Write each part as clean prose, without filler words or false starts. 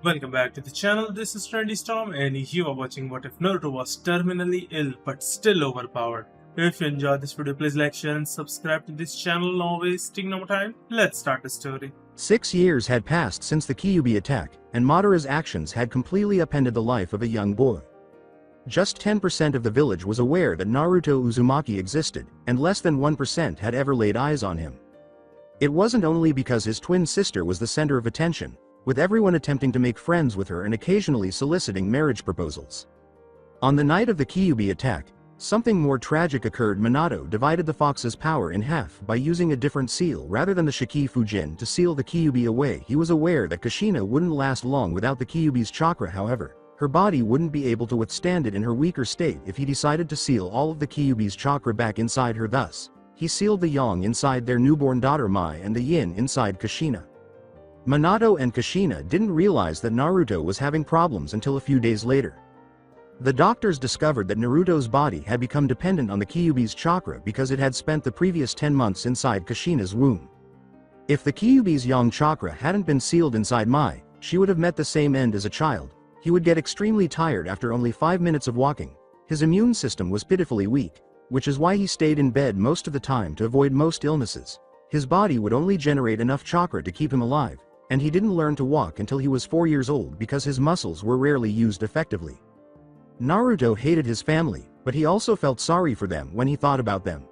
Welcome back to the channel. This is Trendy Storm, and you are watching What If Naruto Was Terminally Ill but Still Overpowered. If you enjoyed this video, please like, share, and subscribe to this channel. No wasting no more time. Let's start the story. 6 years had passed since the Kyuubi attack, and Madara's actions had completely upended the life of a young boy. Just 10% of the village was aware that Naruto Uzumaki existed, and less than 1% had ever laid eyes on him. It wasn't only because his twin sister was the center of attention, with everyone attempting to make friends with her and occasionally soliciting marriage proposals. On the night of the Kyuubi attack, something more tragic occurred. Minato divided the fox's power in half by using a different seal rather than the Shiki Fujin to seal the Kyuubi away. He was aware that Kushina wouldn't last long without the Kyuubi's chakra. However, her body wouldn't be able to withstand it in her weaker state if he decided to seal all of the Kyuubi's chakra back inside her. Thus, he sealed the Yang inside their newborn daughter Mai and the Yin inside Kushina. Minato and Kushina didn't realize that Naruto was having problems until a few days later. The doctors discovered that Naruto's body had become dependent on the Kyuubi's chakra because it had spent the previous 10 months inside Kushina's womb. If the Kyuubi's Yang chakra hadn't been sealed inside Mai, she would have met the same end as a child. He would get extremely tired after only 5 minutes of walking. His immune system was pitifully weak, which is why he stayed in bed most of the time to avoid most illnesses. His body would only generate enough chakra to keep him alive, and he didn't learn to walk until he was 4 years old because his muscles were rarely used effectively. Naruto hated his family, but he also felt sorry for them when he thought about them.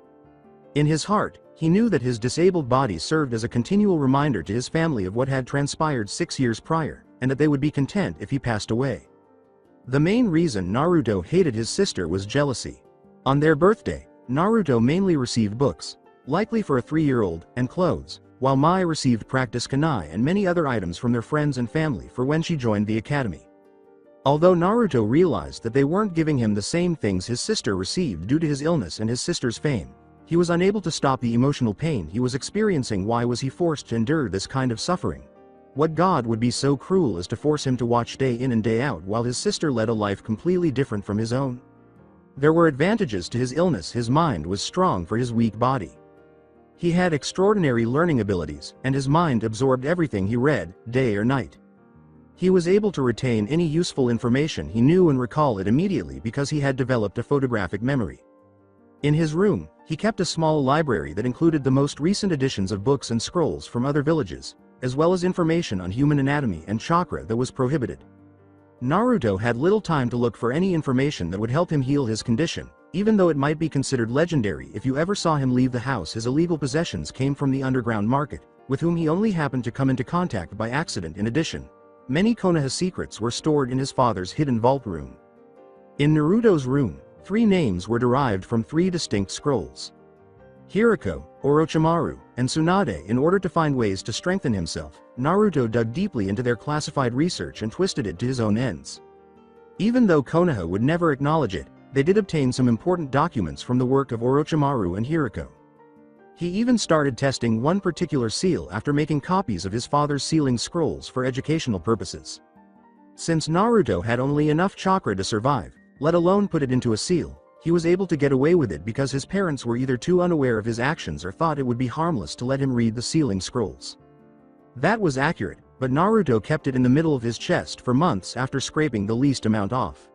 In his heart, he knew that his disabled body served as a continual reminder to his family of what had transpired 6 years prior, and that they would be content if he passed away. The main reason Naruto hated his sister was jealousy. On their birthday, Naruto mainly received books, likely for a 3-year-old, and clothes, while Mai received practice kunai and many other items from their friends and family for when she joined the academy. Although Naruto realized that they weren't giving him the same things his sister received due to his illness and his sister's fame, he was unable to stop the emotional pain he was experiencing. Why was he forced to endure this kind of suffering? What god would be so cruel as to force him to watch day in and day out while his sister led a life completely different from his own? There were advantages to his illness. His mind was strong for his weak body. He had extraordinary learning abilities, and his mind absorbed everything he read, day or night. He was able to retain any useful information he knew and recall it immediately because he had developed a photographic memory. In his room, he kept a small library that included the most recent editions of books and scrolls from other villages, as well as information on human anatomy and chakra that was prohibited. Naruto had little time to look for any information that would help him heal his condition. Even though it might be considered legendary if you ever saw him leave the house, his illegal possessions came from the underground market, with whom he only happened to come into contact by accident. In addition, many Konoha secrets were stored in his father's hidden vault room. In Naruto's room, 3 names were derived from 3 distinct scrolls: Hiriko, Orochimaru, and Tsunade. In order to find ways to strengthen himself, Naruto dug deeply into their classified research and twisted it to his own ends. Even though Konoha would never acknowledge it, they did obtain some important documents from the work of Orochimaru and Hiriko. He even started testing one particular seal after making copies of his father's sealing scrolls for educational purposes. Since Naruto had only enough chakra to survive, let alone put it into a seal, he was able to get away with it because his parents were either too unaware of his actions or thought it would be harmless to let him read the sealing scrolls. That was accurate, but Naruto kept it in the middle of his chest for months after scraping the least amount off.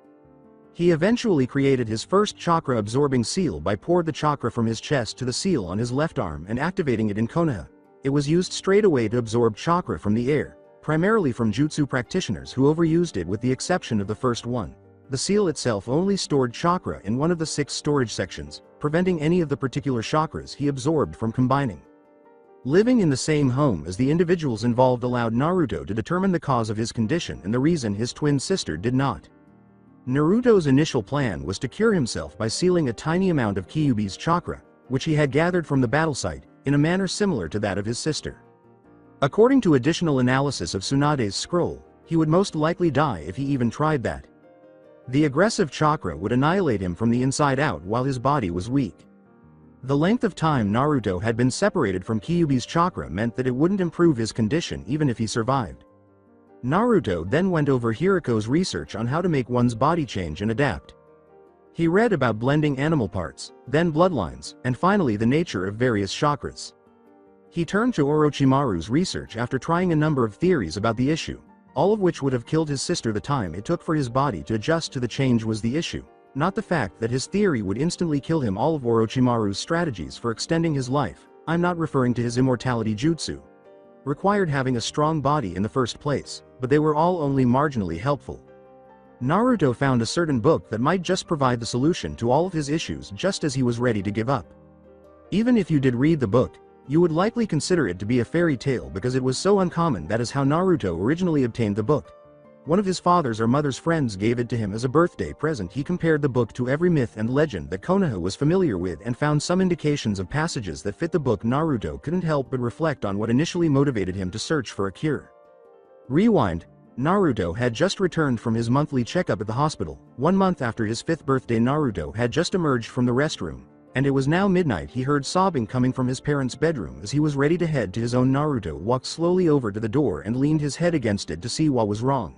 He eventually created his first chakra-absorbing seal by poured the chakra from his chest to the seal on his left arm and activating it in Konoha. It was used straight away to absorb chakra from the air, primarily from jutsu practitioners who overused it with the exception of the first one. The seal itself only stored chakra in one of the 6 storage sections, preventing any of the particular chakras he absorbed from combining. Living in the same home as the individuals involved allowed Naruto to determine the cause of his condition and the reason his twin sister did not. Naruto's initial plan was to cure himself by sealing a tiny amount of Kyuubi's chakra, which he had gathered from the battle site, in a manner similar to that of his sister. According to additional analysis of Tsunade's scroll, he would most likely die if he even tried that. The aggressive chakra would annihilate him from the inside out while his body was weak. The length of time Naruto had been separated from Kyuubi's chakra meant that it wouldn't improve his condition even if he survived. Naruto then went over Hiriko's research on how to make one's body change and adapt. He read about blending animal parts, then bloodlines, and finally the nature of various chakras. He turned to Orochimaru's research after trying a number of theories about the issue. all of which would have killed his sister. The time it took for his body to adjust to the change was the issue, not the fact that his theory would instantly kill him. All of Orochimaru's strategies for extending his life, I'm not referring to his immortality jutsu, required having a strong body in the first place, but they were all only marginally helpful. Naruto found a certain book that might just provide the solution to all of his issues just as he was ready to give up. Even if you did read the book, you would likely consider it to be a fairy tale because it was so uncommon. That is how Naruto originally obtained the book. One of his father's or mother's friends gave it to him as a birthday present. He compared the book to every myth and legend that Konoha was familiar with and found some indications of passages that fit the book. Naruto couldn't help but reflect on what initially motivated him to search for a cure. Rewind. Naruto had just returned from his monthly checkup at the hospital. 1 month after his 5th birthday, Naruto had just emerged from the restroom, and it was now midnight. He heard sobbing coming from his parents' bedroom. As he was ready to head to his own, Naruto walked slowly over to the door and leaned his head against it to see what was wrong.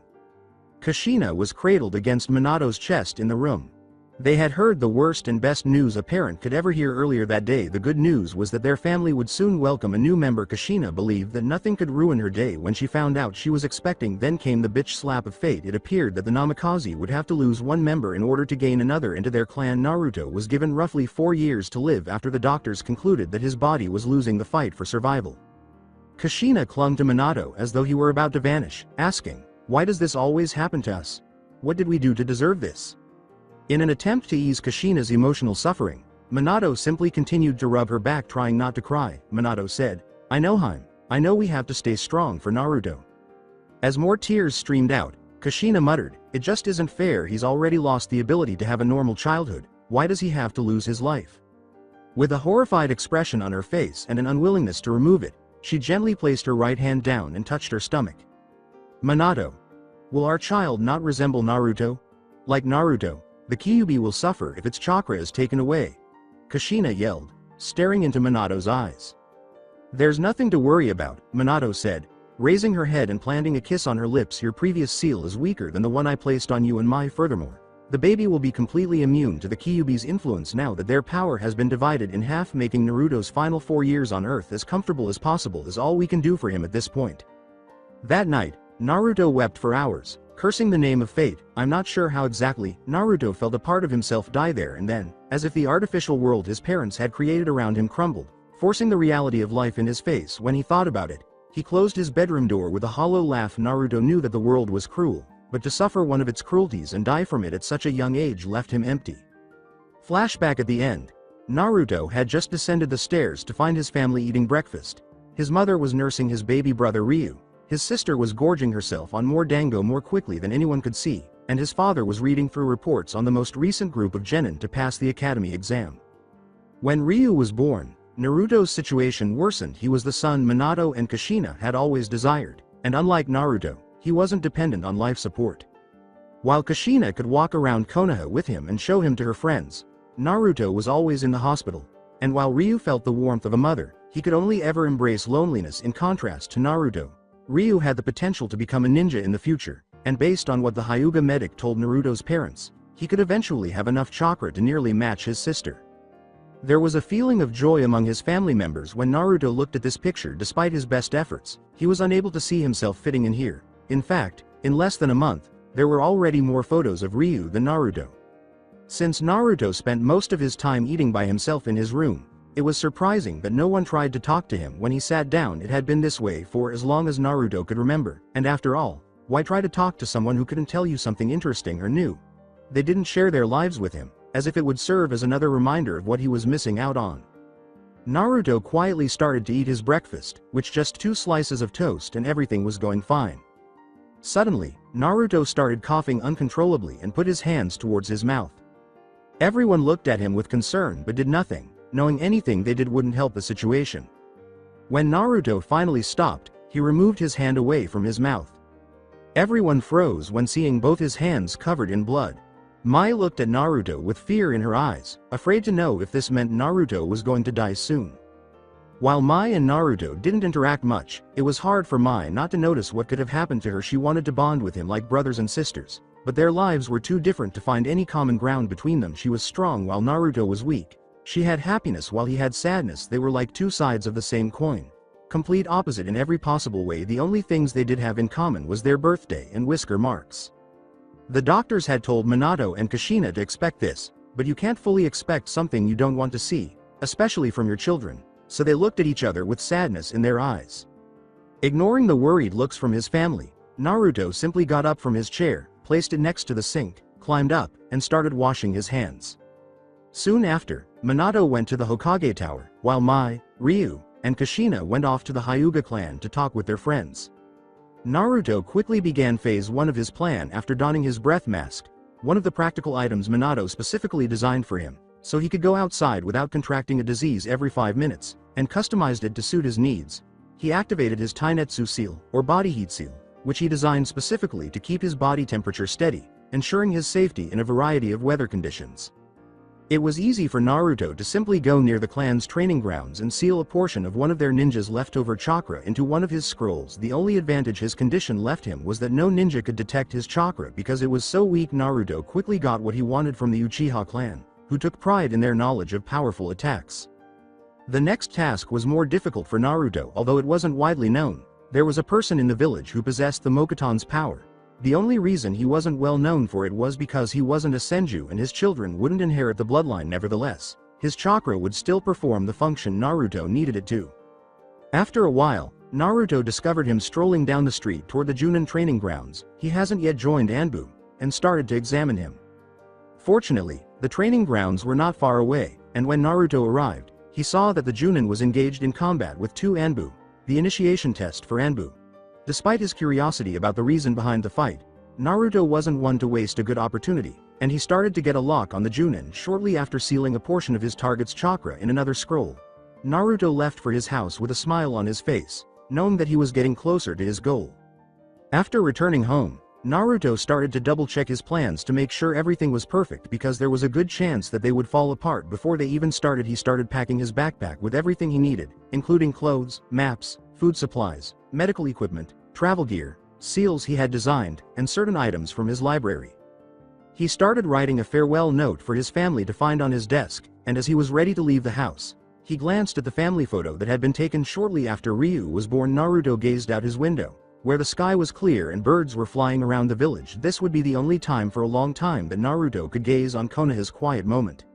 Kushina was cradled against Minato's chest in the room. They had heard the worst and best news a parent could ever hear earlier that day. The good news was that their family would soon welcome a new member. Kushina believed that nothing could ruin her day when she found out she was expecting. Then came the bitch slap of fate. It appeared that the Namikaze would have to lose one member in order to gain another into their clan. Naruto was given roughly 4 years to live after the doctors concluded that his body was losing the fight for survival. Kushina clung to Minato as though he were about to vanish, asking, "Why does this always happen to us? What did we do to deserve this?" In an attempt to ease Kushina's emotional suffering, Minato simply continued to rub her back, trying not to cry. Minato said, "I know, Haim. I know we have to stay strong for Naruto." As more tears streamed out, Kushina muttered, "It just isn't fair. He's already lost the ability to have a normal childhood. Why does he have to lose his life?" With a horrified expression on her face and an unwillingness to remove it, she gently placed her right hand down and touched her stomach. "Minato, will our child not resemble Naruto? Like Naruto, the Kyuubi will suffer if its chakra is taken away," Kushina yelled, staring into Minato's eyes. "There's nothing to worry about," Minato said, raising her head and planting a kiss on her lips. "Your previous seal is weaker than the one I placed on you and Mai. Furthermore, the baby will be completely immune to the Kyuubi's influence now that their power has been divided in half. Making Naruto's final 4 years on Earth as comfortable as possible is all we can do for him at this point." That night, Naruto wept for hours, cursing the name of fate. I'm not sure how exactly. Naruto felt a part of himself die there and then, as if the artificial world his parents had created around him crumbled, forcing the reality of life in his face. When he thought about it, he closed his bedroom door with a hollow laugh. Naruto knew that the world was cruel, but to suffer one of its cruelties and die from it at such a young age left him empty. Flashback. At the end, Naruto had just descended the stairs to find his family eating breakfast. His mother was nursing his baby brother Ryu. His sister was gorging herself on more dango more quickly than anyone could see, and his father was reading through reports on the most recent group of genin to pass the academy exam. When Ryu was born, Naruto's situation worsened. He was the son Minato and Kushina had always desired, and unlike Naruto, he wasn't dependent on life support. While Kushina could walk around Konoha with him and show him to her friends, Naruto was always in the hospital, and while Ryu felt the warmth of a mother, he could only ever embrace loneliness. In contrast to Naruto, Ryu had the potential to become a ninja in the future, and based on what the Hyuga medic told Naruto's parents, he could eventually have enough chakra to nearly match his sister. There was a feeling of joy among his family members when Naruto looked at this picture. Despite his best efforts, he was unable to see himself fitting in here. In fact, in less than a month, there were already more photos of Ryu than Naruto. Since Naruto spent most of his time eating by himself in his room, it was surprising that no one tried to talk to him when he sat down. It had been this way for as long as Naruto could remember, and after all, why try to talk to someone who couldn't tell you something interesting or new? They didn't share their lives with him, as if it would serve as another reminder of what he was missing out on. Naruto quietly started to eat his breakfast, which just 2 slices of toast, and everything was going fine. Suddenly, Naruto started coughing uncontrollably and put his hands towards his mouth. Everyone looked at him with concern but did nothing, knowing anything they did wouldn't help the situation. When Naruto finally stopped, he removed his hand away from his mouth. Everyone froze when seeing both his hands covered in blood. Mai looked at Naruto with fear in her eyes, afraid to know if this meant Naruto was going to die soon. While Mai and Naruto didn't interact much, it was hard for Mai not to notice what could have happened to her. She wanted to bond with him like brothers and sisters, but their lives were too different to find any common ground between them. She was strong while Naruto was weak. She had happiness while he had sadness. They were like 2 sides of the same coin. complete opposite in every possible way. The only things they did have in common was their birthday and whisker marks. The doctors had told Minato and Kushina to expect this, but you can't fully expect something you don't want to see, especially from your children, so they looked at each other with sadness in their eyes. Ignoring the worried looks from his family, Naruto simply got up from his chair, placed it next to the sink, climbed up, and started washing his hands. Soon after, Minato went to the Hokage Tower, while Mai, Ryu, and Kushina went off to the Hyuga clan to talk with their friends. Naruto quickly began phase 1 of his plan after donning his breath mask, one of the practical items Minato specifically designed for him, so he could go outside without contracting a disease every 5 minutes, and customized it to suit his needs. He activated his Tainetsu seal, or body heat seal, which he designed specifically to keep his body temperature steady, ensuring his safety in a variety of weather conditions. It was easy for Naruto to simply go near the clan's training grounds and seal a portion of one of their ninjas' leftover chakra into one of his scrolls. The only advantage his condition left him was that no ninja could detect his chakra because it was so weak. Naruto quickly got what he wanted from the Uchiha clan, who took pride in their knowledge of powerful attacks. The next task was more difficult for Naruto. Although it wasn't widely known, there was a person in the village who possessed the Mokuton's power. The only reason he wasn't well known for it was because he wasn't a Senju and his children wouldn't inherit the bloodline. Nevertheless, his chakra would still perform the function Naruto needed it to. After a while, Naruto discovered him strolling down the street toward the Junin training grounds. He hasn't yet joined Anbu, and started to examine him. Fortunately, the training grounds were not far away, and when Naruto arrived, he saw that the Junin was engaged in combat with 2 Anbu, the initiation test for Anbu. Despite his curiosity about the reason behind the fight, Naruto wasn't one to waste a good opportunity, and he started to get a lock on the Junin shortly after sealing a portion of his target's chakra in another scroll. Naruto left for his house with a smile on his face, knowing that he was getting closer to his goal. After returning home, Naruto started to double-check his plans to make sure everything was perfect because there was a good chance that they would fall apart before they even started. He started packing his backpack with everything he needed, including clothes, maps, food supplies, medical equipment, travel gear, seals he had designed, and certain items from his library. He started writing a farewell note for his family to find on his desk, and as he was ready to leave the house, he glanced at the family photo that had been taken shortly after Ryu was born. Naruto gazed out his window, where the sky was clear and birds were flying around the village. This would be the only time for a long time that Naruto could gaze on Konoha's quiet moment.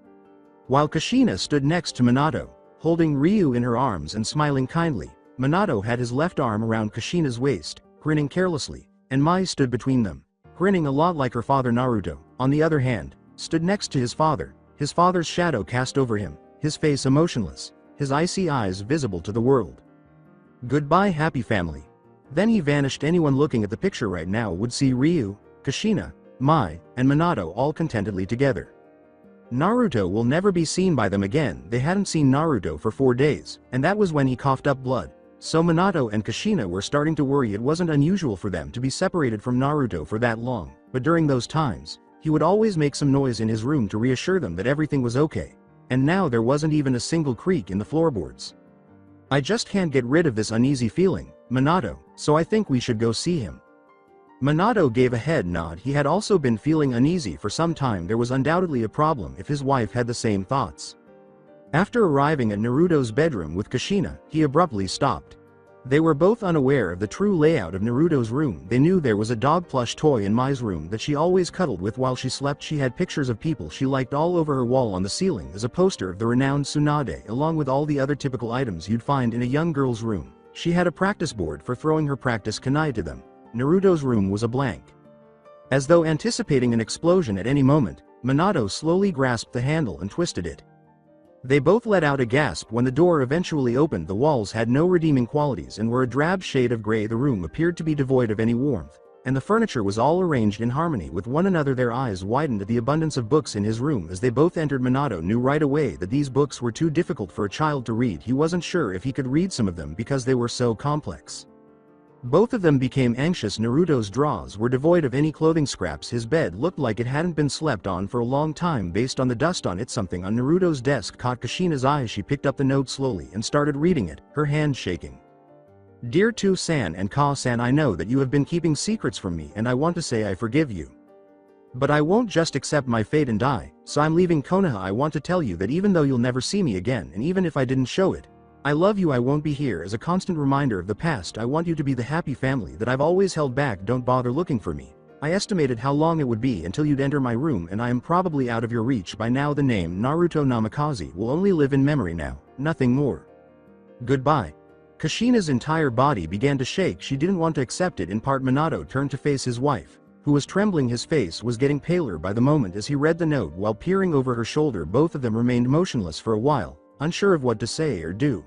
While Kushina stood next to Minato, holding Ryu in her arms and smiling kindly, Minato had his left arm around Kushina's waist, grinning carelessly, and Mai stood between them, grinning a lot like her father. Naruto, on the other hand, stood next to his father's shadow cast over him, his face emotionless, his icy eyes visible to the world. Goodbye, happy family. Then he vanished. Anyone looking at the picture right now would see Ryu, Kushina, Mai, and Minato all contentedly together. Naruto will never be seen by them again. They hadn't seen Naruto for 4 days, and that was when he coughed up blood. So Minato and Kushina were starting to worry. It wasn't unusual for them to be separated from Naruto for that long, but during those times, he would always make some noise in his room to reassure them that everything was okay. And now there wasn't even a single creak in the floorboards. I just can't get rid of this uneasy feeling, Minato, so I think we should go see him. Minato gave a head nod. He had also been feeling uneasy for some time. There was undoubtedly a problem if his wife had the same thoughts. After arriving at Naruto's bedroom with Kushina, he abruptly stopped. They were both unaware of the true layout of Naruto's room. They knew there was a dog plush toy in Mai's room that she always cuddled with while she slept. She had pictures of people she liked all over her wall. On the ceiling is a poster of the renowned Tsunade, along with all the other typical items you'd find in a young girl's room. She had a practice board for throwing her practice kunai to them. Naruto's room was a blank. As though anticipating an explosion at any moment, Minato slowly grasped the handle and twisted it. They both let out a gasp when the door eventually opened. The walls had no redeeming qualities and were a drab shade of gray. The room appeared to be devoid of any warmth, and the furniture was all arranged in harmony with one another. Their eyes widened at the abundance of books in his room as they both entered. Minato knew right away that these books were too difficult for a child to read. He wasn't sure if he could read some of them because they were so complex. Both of them became anxious. Naruto's drawers were devoid of any clothing scraps. His bed looked like it hadn't been slept on for a long time based on the dust on it. Something on Naruto's desk caught Kushina's eye. She picked up the note slowly and started reading it, her hand shaking. Dear Tu-san and Ka-san, I know that you have been keeping secrets from me and I want to say I forgive you. But I won't just accept my fate and die, so I'm leaving Konoha. I want to tell you that even though you'll never see me again and even if I didn't show it, I love you, I won't be here as a constant reminder of the past, I want you to be the happy family that I've always held back, don't bother looking for me. I estimated how long it would be until you'd enter my room and I am probably out of your reach by now. The name Naruto Namikaze will only live in memory now, nothing more. Goodbye. Kushina's entire body began to shake, she didn't want to accept it. In part Minato turned to face his wife, who was trembling, his face was getting paler by the moment as he read the note while peering over her shoulder. Both of them remained motionless for a while, unsure of what to say or do.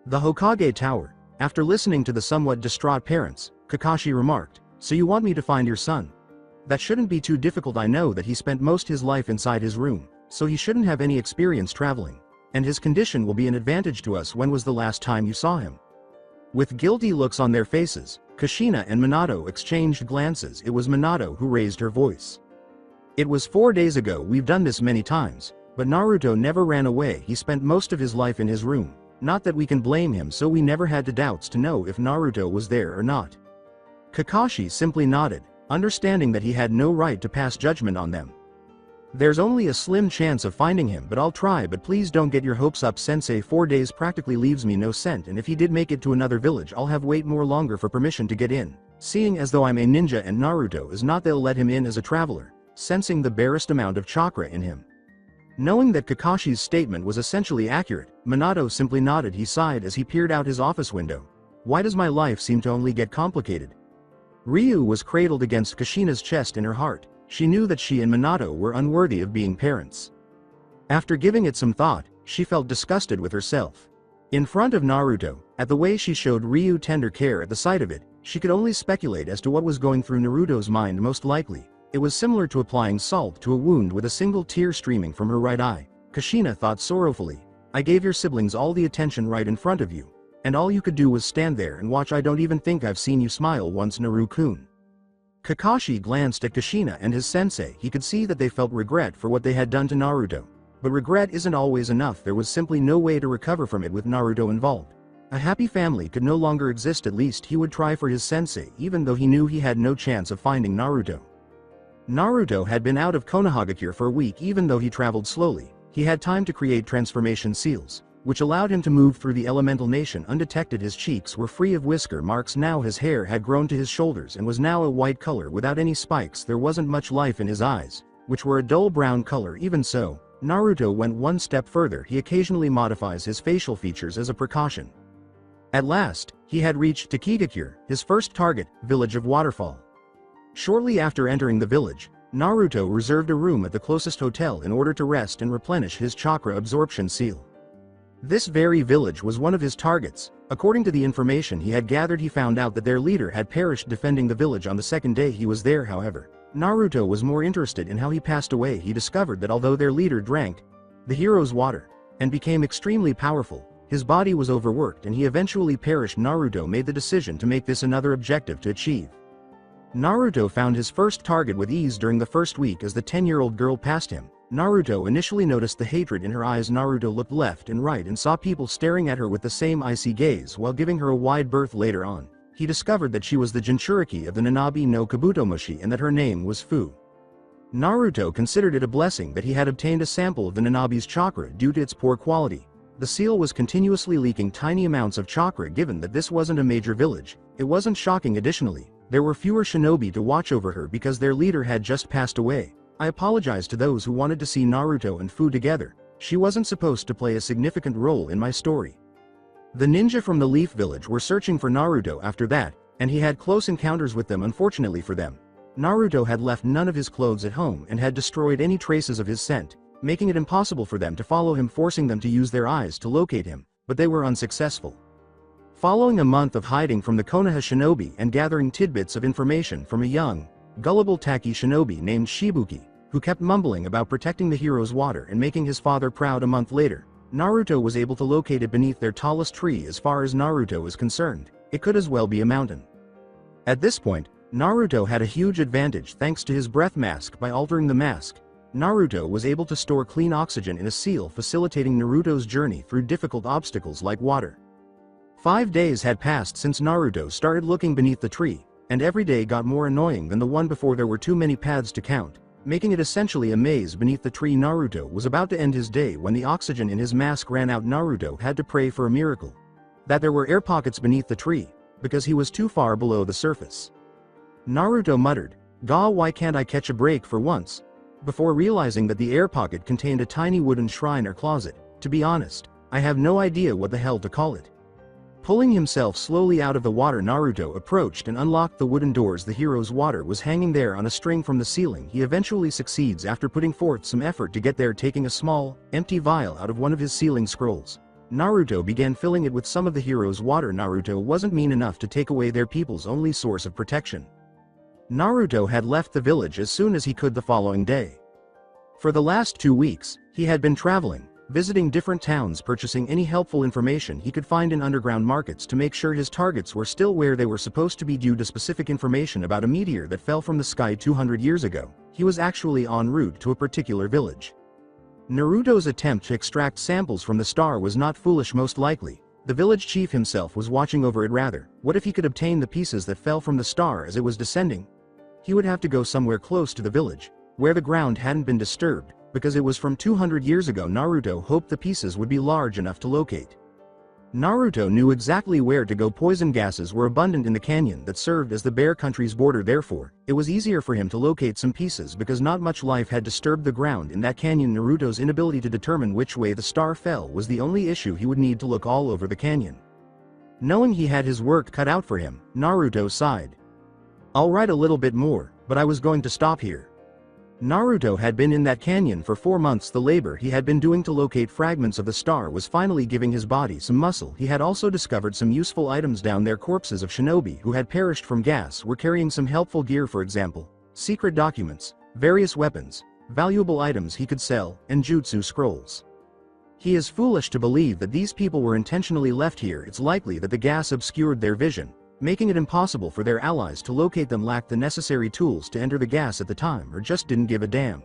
The Hokage Tower. After listening to the somewhat distraught parents, Kakashi remarked, "So you want me to find your son? That shouldn't be too difficult. I know that he spent most his life inside his room, so he shouldn't have any experience traveling. And his condition will be an advantage to us. When was the last time you saw him?" With guilty looks on their faces, Kushina and Minato exchanged glances. It was Minato who raised her voice. "It was 4 days ago. We've done this many times, but Naruto never ran away. He spent most of his life in his room. Not that we can blame him, so we never had the doubts to know if Naruto was there or not." Kakashi simply nodded, understanding that he had no right to pass judgment on them. "There's only a slim chance of finding him, but I'll try. But please don't get your hopes up, Sensei. 4 days practically leaves me no scent, and if he did make it to another village I'll have wait more longer for permission to get in. Seeing as though I'm a ninja and Naruto is not, they'll let him in as a traveler." Sensing the barest amount of chakra in him. Knowing that Kakashi's statement was essentially accurate, Minato simply nodded. He sighed as he peered out his office window. "Why does my life seem to only get complicated?" Ryu was cradled against Kushina's chest in her heart. She knew that she and Minato were unworthy of being parents. After giving it some thought, she felt disgusted with herself. In front of Naruto, at the way she showed Ryu tender care, at the sight of it, she could only speculate as to what was going through Naruto's mind. Most likely, it was similar to applying salt to a wound with a single tear streaming from her right eye. Kushina thought sorrowfully. "I gave your siblings all the attention right in front of you, and all you could do was stand there and watch. I don't even think I've seen you smile once, Naru-kun." Kakashi glanced at Kushina and his sensei. He could see that they felt regret for what they had done to Naruto. But regret isn't always enough. There was simply no way to recover from it with Naruto involved. A happy family could no longer exist. At least he would try for his sensei, even though he knew he had no chance of finding Naruto. Naruto had been out of Konohagakure for a week. Even though he traveled slowly, he had time to create transformation seals, which allowed him to move through the elemental nation undetected. His cheeks were free of whisker marks now. His hair had grown to his shoulders and was now a white color without any spikes. There wasn't much life in his eyes, which were a dull brown color. Even so, Naruto went one step further. He occasionally modifies his facial features as a precaution. At last, he had reached Takigakure, his first target, village of Waterfall. Shortly after entering the village, Naruto reserved a room at the closest hotel in order to rest and replenish his chakra absorption seal. This very village was one of his targets. According to the information he had gathered, he found out that their leader had perished defending the village on the second day he was there. However, Naruto was more interested in how he passed away. He discovered that although their leader drank the hero's water and became extremely powerful, his body was overworked and he eventually perished. Naruto made the decision to make this another objective to achieve. Naruto found his first target with ease during the first week as the 10-year-old girl passed him. Naruto initially noticed the hatred in her eyes. Naruto looked left and right and saw people staring at her with the same icy gaze while giving her a wide berth. Later on, he discovered that she was the Jinchuriki of the Nanabi no Kabutomushi and that her name was Fu. Naruto considered it a blessing that he had obtained a sample of the Nanabi's chakra due to its poor quality. The seal was continuously leaking tiny amounts of chakra. Given that this wasn't a major village, it wasn't shocking. Additionally, there were fewer shinobi to watch over her because their leader had just passed away. I apologize to those who wanted to see Naruto and Fu together. She wasn't supposed to play a significant role in my story. The ninja from the Leaf Village were searching for Naruto after that, and he had close encounters with them. Unfortunately for them, Naruto had left none of his clothes at home and had destroyed any traces of his scent, making it impossible for them to follow him, forcing them to use their eyes to locate him, but they were unsuccessful. Following a month of hiding from the Konoha shinobi and gathering tidbits of information from a young, gullible Taki shinobi named Shibuki, who kept mumbling about protecting the hero's water and making his father proud, a month later, Naruto was able to locate it beneath their tallest tree. As far as Naruto is concerned, it could as well be a mountain. At this point, Naruto had a huge advantage thanks to his breath mask. By altering the mask, Naruto was able to store clean oxygen in a seal, facilitating Naruto's journey through difficult obstacles like water. 5 days had passed since Naruto started looking beneath the tree, and every day got more annoying than the one before. There were too many paths to count. making it essentially a maze beneath the tree. Naruto was about to end his day when the oxygen in his mask ran out. Naruto had to pray for a miracle. That there were air pockets beneath the tree, because he was too far below the surface. Naruto muttered, "Gah, why can't I catch a break for once?" Before realizing that the air pocket contained a tiny wooden shrine or closet. To be honest, I have no idea what the hell to call it. Pulling himself slowly out of the water, Naruto approached and unlocked the wooden doors. The hero's water was hanging there on a string from the ceiling. He eventually succeeds after putting forth some effort to get there, taking a small, empty vial out of one of his ceiling scrolls. Naruto began filling it with some of the hero's water. Naruto wasn't mean enough to take away their people's only source of protection. Naruto had left the village as soon as he could the following day. For the last 2 weeks, he had been traveling, visiting different towns, purchasing any helpful information he could find in underground markets to make sure his targets were still where they were supposed to be. Due to specific information about a meteor that fell from the sky 200 years ago, he was actually en route to a particular village. Naruto's attempt to extract samples from the star was not foolish. Most likely, the village chief himself was watching over it. Rather, what if he could obtain the pieces that fell from the star as it was descending? He would have to go somewhere close to the village, where the ground hadn't been disturbed, because it was from 200 years ago. Naruto hoped the pieces would be large enough to locate. Naruto knew exactly where to go. Poison gases were abundant in the canyon that served as the Bear Country's border. Therefore, it was easier for him to locate some pieces because not much life had disturbed the ground in that canyon. Naruto's inability to determine which way the star fell was the only issue. He would need to look all over the canyon. Knowing he had his work cut out for him, Naruto sighed. "I'll write a little bit more, but I was going to stop here." Naruto had been in that canyon for 4 months. The labor he had been doing to locate fragments of the star was finally giving his body some muscle. He had also discovered some useful items down there. Corpses of shinobi who had perished from gas were carrying some helpful gear, for example, secret documents, various weapons, valuable items he could sell, and jutsu scrolls. He is foolish to believe that these people were intentionally left here. It's likely that the gas obscured their vision, making it impossible for their allies to locate them, lacked the necessary tools to enter the gas at the time, or just didn't give a damn.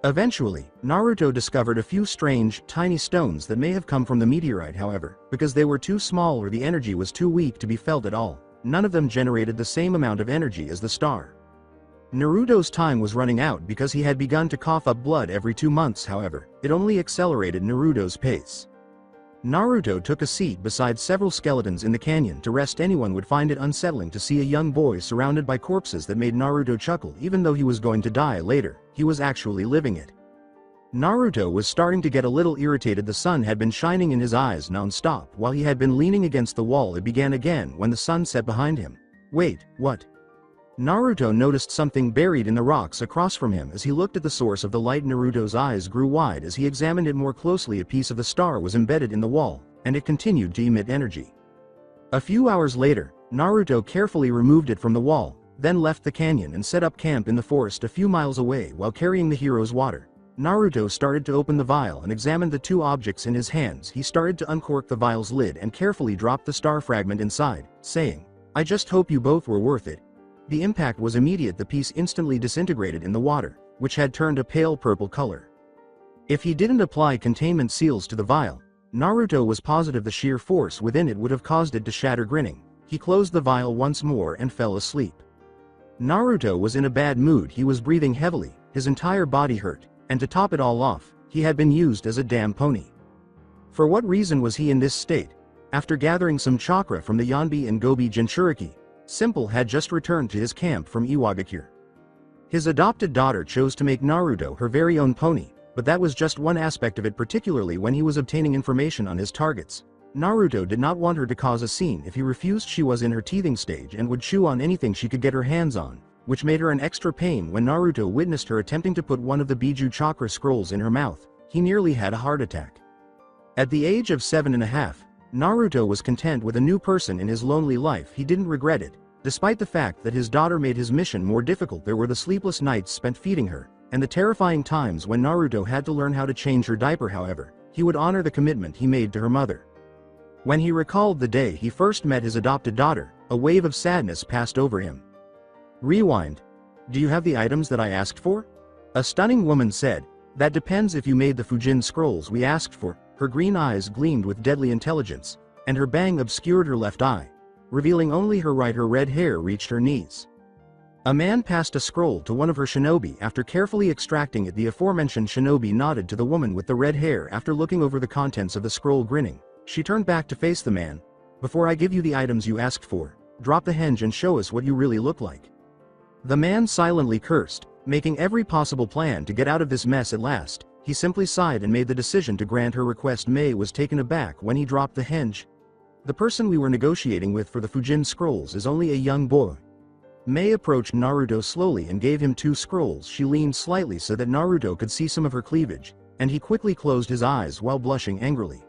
Eventually, Naruto discovered a few strange, tiny stones that may have come from the meteorite. However, because they were too small or the energy was too weak to be felt at all, none of them generated the same amount of energy as the star. Naruto's time was running out because he had begun to cough up blood every 2 months. However, it only accelerated Naruto's pace. Naruto took a seat beside several skeletons in the canyon to rest. Anyone would find it unsettling to see a young boy surrounded by corpses. That made Naruto chuckle. Even though he was going to die later, he was actually living it. Naruto was starting to get a little irritated. The sun had been shining in his eyes non-stop while he had been leaning against the wall. It began again when the sun set behind him. Wait, what? Naruto noticed something buried in the rocks across from him. As he looked at the source of the light, Naruto's eyes grew wide as he examined it more closely. A piece of the star was embedded in the wall, and it continued to emit energy. A few hours later, Naruto carefully removed it from the wall, then left the canyon and set up camp in the forest a few miles away while carrying the hero's water. Naruto started to open the vial and examined the 2 objects in his hands. He started to uncork the vial's lid and carefully dropped the star fragment inside, saying, "I just hope you both were worth it." The impact was immediate. The piece instantly disintegrated in the water, which had turned a pale purple color. If he didn't apply containment seals to the vial, Naruto was positive the sheer force within it would have caused it to shatter. Grinning, he closed the vial once more and fell asleep. Naruto was in a bad mood. He was breathing heavily, his entire body hurt, and to top it all off, he had been used as a damn pony. For what reason was he in this state? After gathering some chakra from the Yanbi and Gobi Jinchuriki, Simple had just returned to his camp from Iwagakure. His adopted daughter chose to make Naruto her very own pony, but that was just one aspect of it, particularly when he was obtaining information on his targets. Naruto did not want her to cause a scene. If he refused, she was in her teething stage and would chew on anything she could get her hands on, which made her an extra pain. When Naruto witnessed her attempting to put one of the Biju chakra scrolls in her mouth, he nearly had a heart attack. At the age of 7.5, Naruto was content with a new person in his lonely life. He didn't regret it. Despite the fact that his daughter made his mission more difficult, there were the sleepless nights spent feeding her, and the terrifying times when Naruto had to learn how to change her diaper. However, he would honor the commitment he made to her mother. When he recalled the day he first met his adopted daughter, a wave of sadness passed over him. Rewind. "Do you have the items that I asked for?" A stunning woman said. "That depends if you made the Fujin scrolls we asked for." Her green eyes gleamed with deadly intelligence, and her bang obscured her left eye, revealing only her right. Her red hair reached her knees. A man passed a scroll to one of her shinobi. After carefully extracting it, the aforementioned shinobi nodded to the woman with the red hair. After looking over the contents of the scroll, grinning, she turned back to face the man. Before I give you the items you asked for, drop the henge and show us what you really look like. The man silently cursed, making every possible plan to get out of this mess. At last, he simply sighed and made the decision to grant her request. Mei was taken aback when he dropped the henge. The person we were negotiating with for the Fujin scrolls is only a young boy. Mei approached Naruto slowly and gave him 2 scrolls. She leaned slightly so that Naruto could see some of her cleavage, and he quickly closed his eyes while blushing angrily.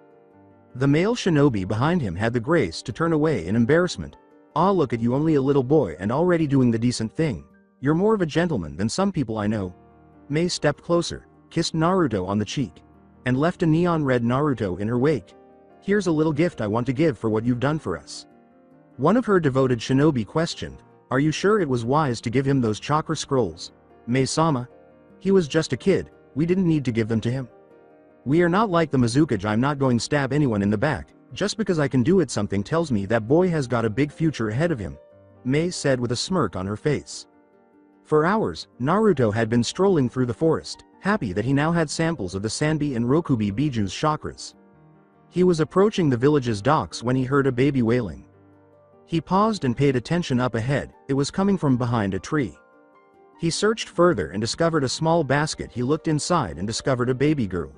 The male shinobi behind him had the grace to turn away in embarrassment. Ah, look at you, only a little boy and already doing the decent thing. You're more of a gentleman than some people I know. Mei stepped closer, kissed Naruto on the cheek, and left a neon red Naruto in her wake. Here's a little gift I want to give for what you've done for us. One of her devoted shinobi questioned. Are you sure it was wise to give him those chakra scrolls? Mei-sama? He was just a kid, we didn't need to give them to him. We are not like the Mizukage. I'm not going to stab anyone in the back, just because I can do it. Something tells me that boy has got a big future ahead of him, Mei said with a smirk on her face. For hours, Naruto had been strolling through the forest, happy that he now had samples of the Sanbi and Rokubi Biju's chakras. He was approaching the village's docks when he heard a baby wailing. He paused and paid attention up ahead. It was coming from behind a tree. He searched further and discovered a small basket. He looked inside and discovered a baby girl.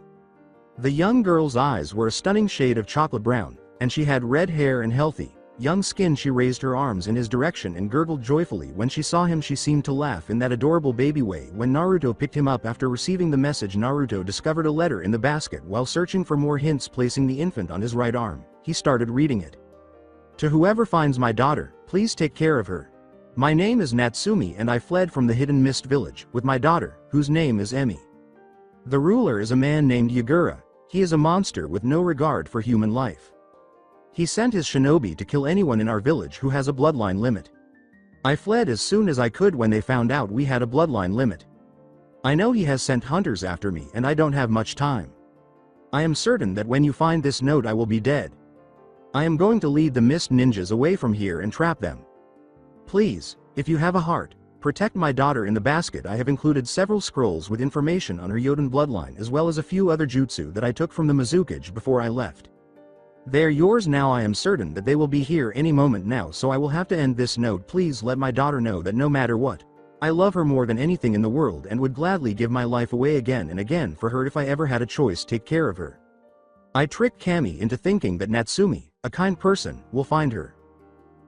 The young girl's eyes were a stunning shade of chocolate brown, and she had red hair and healthy, young skin. She raised her arms in his direction and gurgled joyfully. When she saw him, she seemed to laugh in that adorable baby way. When Naruto picked him up after receiving the message, Naruto discovered a letter in the basket. While searching for more hints, placing the infant on his right arm, he started reading it. To whoever finds my daughter, please take care of her. My name is Natsumi and I fled from the Hidden Mist village with my daughter, whose name is Emmy. The ruler is a man named Yagura. He is a monster with no regard for human life. He sent his shinobi to kill anyone in our village who has a bloodline limit. I fled as soon as I could when they found out we had a bloodline limit. I know he has sent hunters after me and I don't have much time. I am certain that when you find this note I will be dead. I am going to lead the mist ninjas away from here and trap them. Please, if you have a heart, protect my daughter. In the basket I have included several scrolls with information on her Yoden bloodline as well as a few other jutsu that I took from the Mizukage before I left. They're yours now. I am certain that they will be here any moment now, so I will have to end this note. Please let my daughter know that no matter what, I love her more than anything in the world and would gladly give my life away again and again for her if I ever had a choice. Take care of her. I tricked Kami into thinking that Natsumi, a kind person, will find her.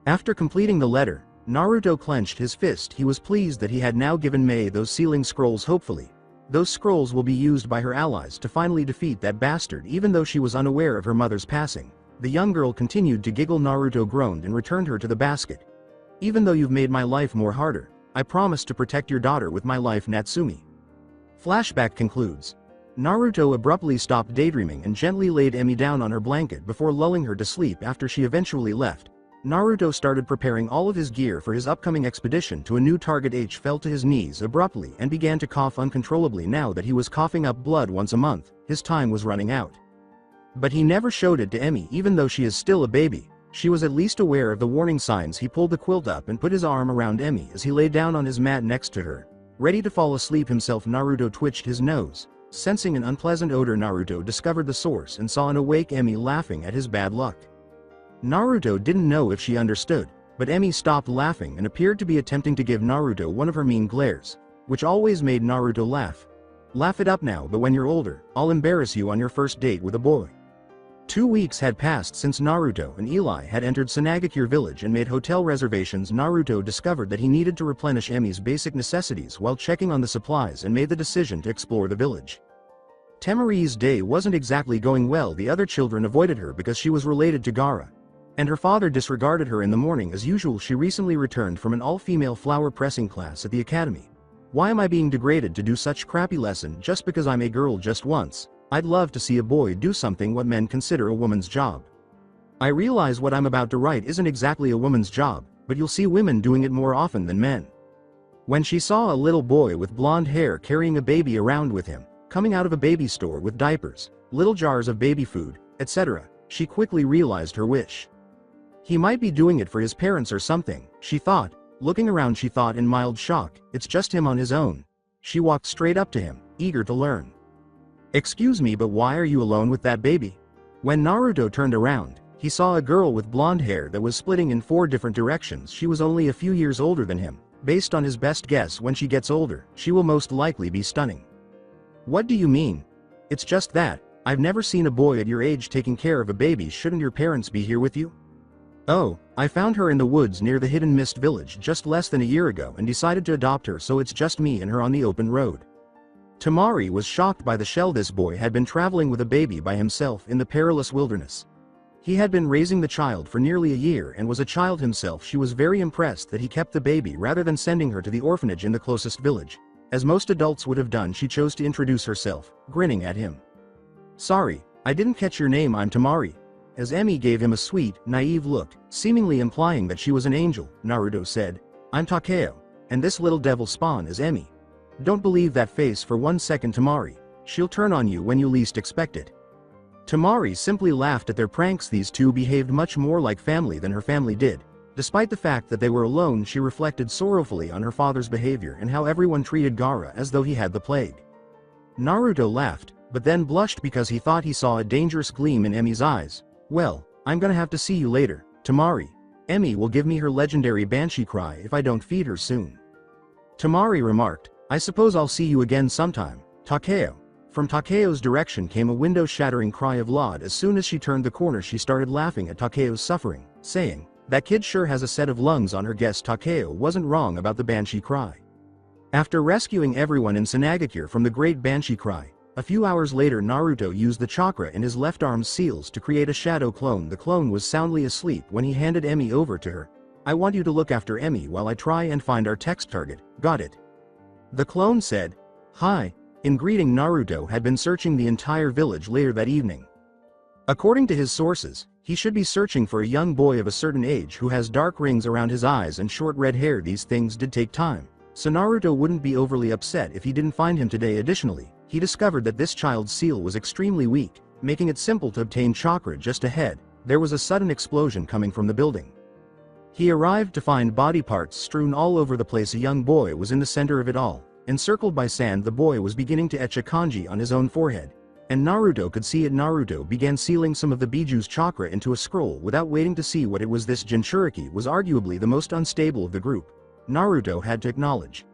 After completing the letter, Naruto clenched his fist. He was pleased that he had now given Mei those sealing scrolls. Hopefully, those scrolls will be used by her allies to finally defeat that bastard. Even though she was unaware of her mother's passing, the young girl continued to giggle. Naruto groaned and returned her to the basket. Even though you've made my life more harder, I promise to protect your daughter with my life. Natsumi. Flashback concludes. Naruto abruptly stopped daydreaming and gently laid Emmy down on her blanket before lulling her to sleep. After she eventually left, Naruto started preparing all of his gear for his upcoming expedition to a new target. H fell to his knees abruptly and began to cough uncontrollably. Now that he was coughing up blood once a month, his time was running out. But he never showed it to Emmy. Even though she is still a baby, she was at least aware of the warning signs. He pulled the quilt up and put his arm around Emmy as he lay down on his mat next to her, ready to fall asleep himself. Naruto twitched his nose, sensing an unpleasant odor. Naruto discovered the source and saw an awake Emmy laughing at his bad luck. Naruto didn't know if she understood, but Emmy stopped laughing and appeared to be attempting to give Naruto one of her mean glares, which always made Naruto laugh. Laugh it up now, but when you're older, I'll embarrass you on your first date with a boy. 2 weeks had passed since Naruto and Eli had entered Tsunade village and made hotel reservations. Naruto discovered that he needed to replenish Emmy's basic necessities while checking on the supplies and made the decision to explore the village. Temari's day wasn't exactly going well. The other children avoided her because she was related to Gaara, and her father disregarded her. In the morning as usual, she recently returned from an all-female flower pressing class at the academy. Why am I being degraded to do such crappy lesson just because I'm a girl? Just once, I'd love to see a boy do something what men consider a woman's job. I realize what I'm about to write isn't exactly a woman's job, but you'll see women doing it more often than men. When she saw a little boy with blonde hair carrying a baby around with him, coming out of a baby store with diapers, little jars of baby food, etc., she quickly realized her wish. He might be doing it for his parents or something, she thought. Looking around, she thought in mild shock, it's just him on his own. She walked straight up to him, eager to learn. "Excuse me, but why are you alone with that baby?" When Naruto turned around, he saw a girl with blonde hair that was splitting in 4 different directions. She was only a few years older than him. Based on his best guess, when she gets older, she will most likely be stunning. "What do you mean?" "It's just that, I've never seen a boy at your age taking care of a baby. Shouldn't your parents be here with you?" "Oh, I found her in the woods near the Hidden Mist village just less than a year ago and decided to adopt her, so it's just me and her on the open road." Tamari was shocked by the shell. This boy had been traveling with a baby by himself in the perilous wilderness. He had been raising the child for nearly a year and was a child himself. She was very impressed that he kept the baby rather than sending her to the orphanage in the closest village. As most adults would have done, she chose to introduce herself, grinning at him. "Sorry, I didn't catch your name. I'm Tamari." As Emmy gave him a sweet, naive look, seemingly implying that she was an angel, Naruto said, "I'm Takeo, and this little devil spawn is Emmy. Don't believe that face for 1 second, Tamari. She'll turn on you when you least expect it." Tamari simply laughed at their pranks. These two behaved much more like family than her family did. Despite the fact that they were alone, she reflected sorrowfully on her father's behavior and how everyone treated Gaara as though he had the plague. Naruto laughed, but then blushed because he thought he saw a dangerous gleam in Emmy's eyes. "Well, I'm gonna have to see you later, Tamari. Emmy will give me her legendary banshee cry if I don't feed her soon." Tamari remarked, "I suppose I'll see you again sometime, Takeo." From Takeo's direction came a window-shattering cry of Laud. As soon as she turned the corner, she started laughing at Takeo's suffering, saying, "That kid sure has a set of lungs on her." Guess Takeo wasn't wrong about the banshee cry. After rescuing everyone in Tsunade from the great banshee cry, a few hours later Naruto used the chakra in his left arm's seals to create a shadow clone. The clone was soundly asleep when he handed Emmy over to her. "I want you to look after Emmy while I try and find our text target, got it?" The clone said, "Hi." In greeting, Naruto had been searching the entire village later that evening. According to his sources, he should be searching for a young boy of a certain age who has dark rings around his eyes and short red hair. These things did take time, so Naruto wouldn't be overly upset if he didn't find him today. Additionally, he discovered that this child's seal was extremely weak, making it simple to obtain chakra. Just ahead, there was a sudden explosion coming from the building. He arrived to find body parts strewn all over the place. A young boy was in the center of it all. Encircled by sand, the boy was beginning to etch a kanji on his own forehead. And Naruto could see it. Naruto began sealing some of the Bijuu's chakra into a scroll without waiting to see what it was. This Jinchuriki was arguably the most unstable of the group. Naruto had to acknowledge.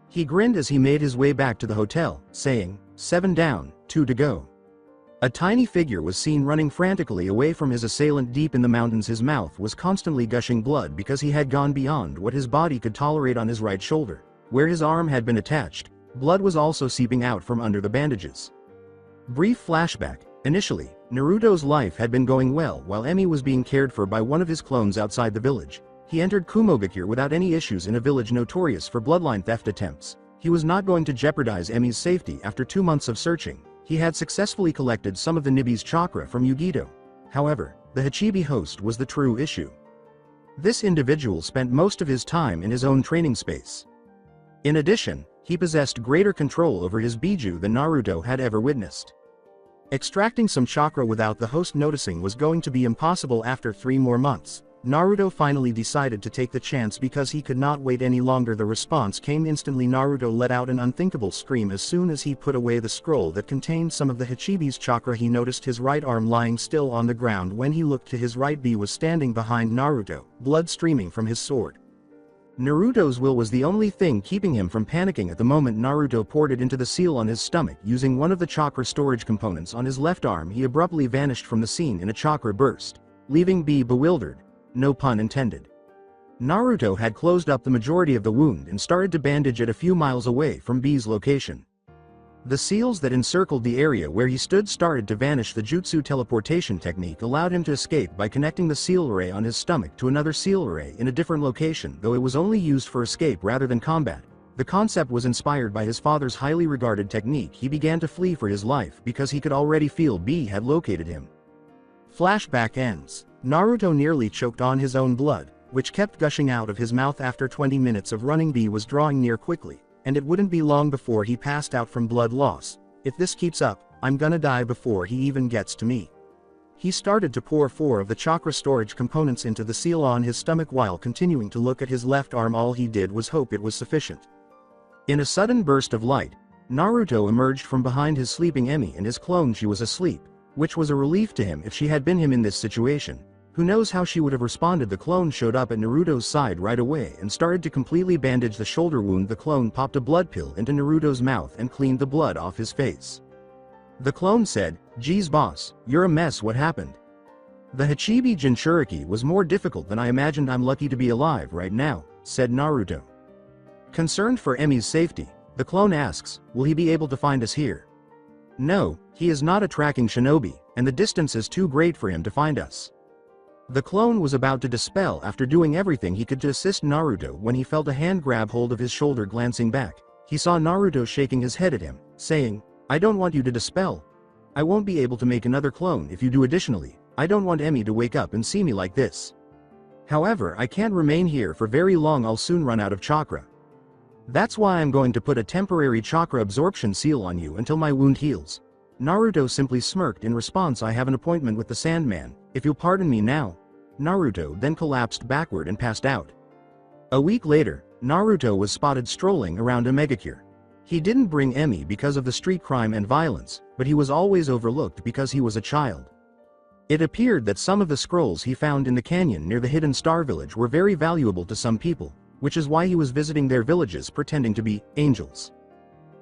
He grinned as he made his way back to the hotel, saying, 7 down, 2 to go. A tiny figure was seen running frantically away from his assailant deep in the mountains. His mouth was constantly gushing blood because he had gone beyond what his body could tolerate. On his right shoulder, where his arm had been attached, blood was also seeping out from under the bandages. Brief flashback. Initially, Naruto's life had been going well while Emmy was being cared for by one of his clones outside the village. He entered Kumogakure without any issues in a village notorious for bloodline theft attempts. He was not going to jeopardize Emmy's safety. After 2 months of searching, he had successfully collected some of the Nibi's chakra from Yugito. However, the Hachibi host was the true issue. This individual spent most of his time in his own training space. In addition, he possessed greater control over his Biju than Naruto had ever witnessed. Extracting some chakra without the host noticing was going to be impossible. After 3 more months, Naruto finally decided to take the chance because he could not wait any longer. The response came instantly. Naruto let out an unthinkable scream as soon as he put away the scroll that contained some of the Hachibi's chakra. He noticed his right arm lying still on the ground. When he looked to his right, B was standing behind Naruto, blood streaming from his sword. Naruto's will was the only thing keeping him from panicking at the moment. Naruto poured it into the seal on his stomach using one of the chakra storage components on his left arm. He abruptly vanished from the scene in a chakra burst, leaving B bewildered. No pun intended. Naruto had closed up the majority of the wound and started to bandage it a few miles away from B's location. The seals that encircled the area where he stood started to vanish. The jutsu teleportation technique allowed him to escape by connecting the seal array on his stomach to another seal array in a different location, though it was only used for escape rather than combat. The concept was inspired by his father's highly regarded technique. He began to flee for his life because he could already feel B had located him. Flashback ends. Naruto nearly choked on his own blood, which kept gushing out of his mouth. After 20 minutes of running, B was drawing near quickly, and it wouldn't be long before he passed out from blood loss. If this keeps up, I'm gonna die before he even gets to me. He started to pour 4 of the chakra storage components into the seal on his stomach while continuing to look at his left arm. All he did was hope it was sufficient. In a sudden burst of light, Naruto emerged from behind his sleeping Emmy and his clone. She was asleep, which was a relief to him if she had been him in this situation. Who knows how she would have responded. The clone showed up at Naruto's side right away and started to completely bandage the shoulder wound. The clone popped a blood pill into Naruto's mouth and cleaned the blood off his face. The clone said, "Geez boss, you're a mess. What happened?" "The Hachibi Jinchuriki was more difficult than I imagined. I'm lucky to be alive right now," said Naruto. Concerned for Emmy's safety, the clone asks, "Will he be able to find us here?" "No, he is not a tracking shinobi, and the distance is too great for him to find us." The clone was about to dispel after doing everything he could to assist Naruto when he felt a hand grab hold of his shoulder. Glancing back, he saw Naruto shaking his head at him, saying, "I don't want you to dispel. I won't be able to make another clone if you do. Additionally, I don't want Emmy to wake up and see me like this. However, I can't remain here for very long. I'll soon run out of chakra. That's why I'm going to put a temporary chakra absorption seal on you until my wound heals." Naruto simply smirked in response. "I have an appointment with the Sandman, if you'll pardon me now." Naruto then collapsed backward and passed out. A week later, Naruto was spotted strolling around a megacure. He didn't bring Emmy because of the street crime and violence, but he was always overlooked because he was a child. It appeared that some of the scrolls he found in the canyon near the hidden star village were very valuable to some people, which is why he was visiting their villages pretending to be angels.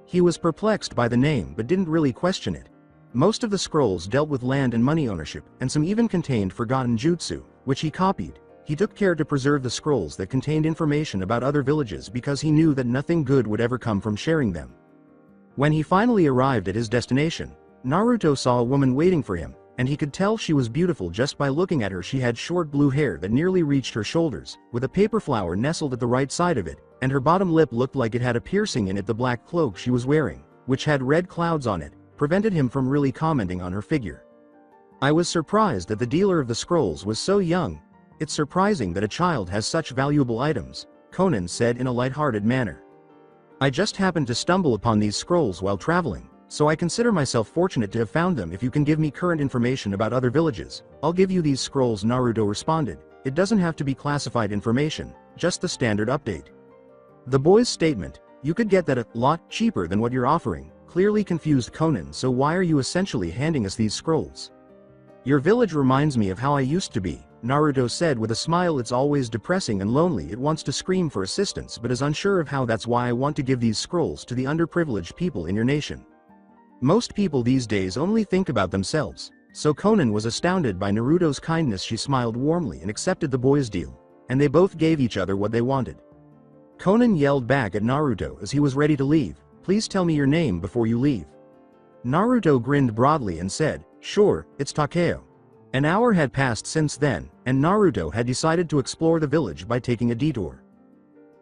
He was perplexed by the name but didn't really question it. Most of the scrolls dealt with land and money ownership, and some even contained forgotten jutsu, which he copied. He took care to preserve the scrolls that contained information about other villages because he knew that nothing good would ever come from sharing them. When he finally arrived at his destination, Naruto saw a woman waiting for him, and he could tell she was beautiful just by looking at her. She had short blue hair that nearly reached her shoulders, with a paper flower nestled at the right side of it, and her bottom lip looked like it had a piercing in it. The black cloak she was wearing, which had red clouds on it, prevented him from really commenting on her figure. "I was surprised that the dealer of the scrolls was so young. It's surprising that a child has such valuable items," Conan said in a light-hearted manner. "I just happened to stumble upon these scrolls while traveling, so I consider myself fortunate to have found them. If you can give me current information about other villages, I'll give you these scrolls," Naruto responded. "It doesn't have to be classified information, just the standard update." The boy's statement, "You could get that a lot cheaper than what you're offering," clearly confused Conan. "So why are you essentially handing us these scrolls?" "Your village reminds me of how I used to be," Naruto said with a smile. "It's always depressing and lonely. It wants to scream for assistance but is unsure of how. That's why I want to give these scrolls to the underprivileged people in your nation. Most people these days only think about themselves." So Conan was astounded by Naruto's kindness. She smiled warmly and accepted the boy's deal, and they both gave each other what they wanted. Conan yelled back at Naruto as he was ready to leave, "Please tell me your name before you leave." Naruto grinned broadly and said, "Sure, it's Takeo." An hour had passed since then, and Naruto had decided to explore the village by taking a detour.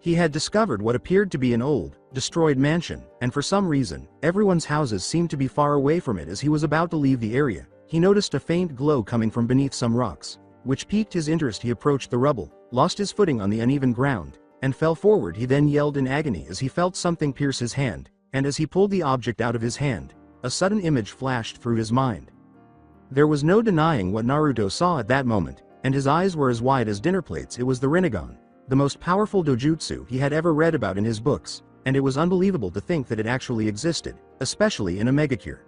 He had discovered what appeared to be an old, destroyed mansion, and for some reason, everyone's houses seemed to be far away from it. As he was about to leave the area, he noticed a faint glow coming from beneath some rocks, which piqued his interest. He approached the rubble, lost his footing on the uneven ground, and fell forward. He then yelled in agony as he felt something pierce his hand, and as he pulled the object out of his hand, a sudden image flashed through his mind. There was no denying what Naruto saw at that moment, and his eyes were as wide as dinner plates. It was the Rinnegan, the most powerful dojutsu he had ever read about in his books, and it was unbelievable to think that it actually existed, especially in a megacure.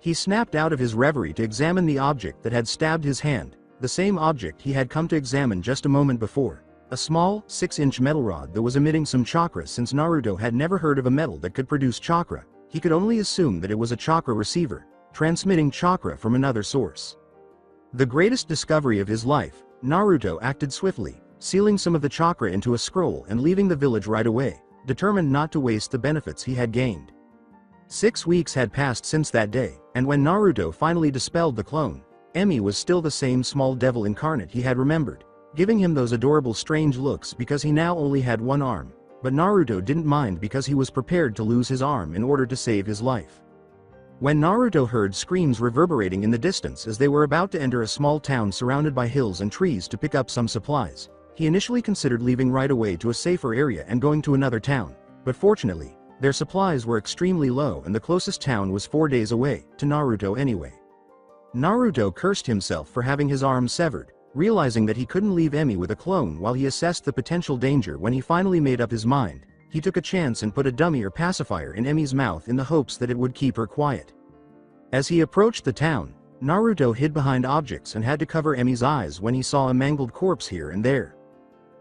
He snapped out of his reverie to examine the object that had stabbed his hand, the same object he had come to examine just a moment before. A small, 6-inch metal rod that was emitting some chakra. Since Naruto had never heard of a metal that could produce chakra, he could only assume that it was a chakra receiver, transmitting chakra from another source. The greatest discovery of his life, Naruto acted swiftly, sealing some of the chakra into a scroll and leaving the village right away, determined not to waste the benefits he had gained. 6 weeks had passed since that day, and when Naruto finally dispelled the clone, Emmy was still the same small devil incarnate he had remembered, giving him those adorable strange looks because he now only had one arm, but Naruto didn't mind because he was prepared to lose his arm in order to save his life. When Naruto heard screams reverberating in the distance as they were about to enter a small town surrounded by hills and trees to pick up some supplies, he initially considered leaving right away to a safer area and going to another town, but fortunately, their supplies were extremely low and the closest town was 4 days away, to Naruto anyway. Naruto cursed himself for having his arm severed, realizing that he couldn't leave Emmy with a clone while he assessed the potential danger. When he finally made up his mind, he took a chance and put a dummy or pacifier in Emmy's mouth in the hopes that it would keep her quiet. As he approached the town, Naruto hid behind objects and had to cover Emmy's eyes when he saw a mangled corpse here and there.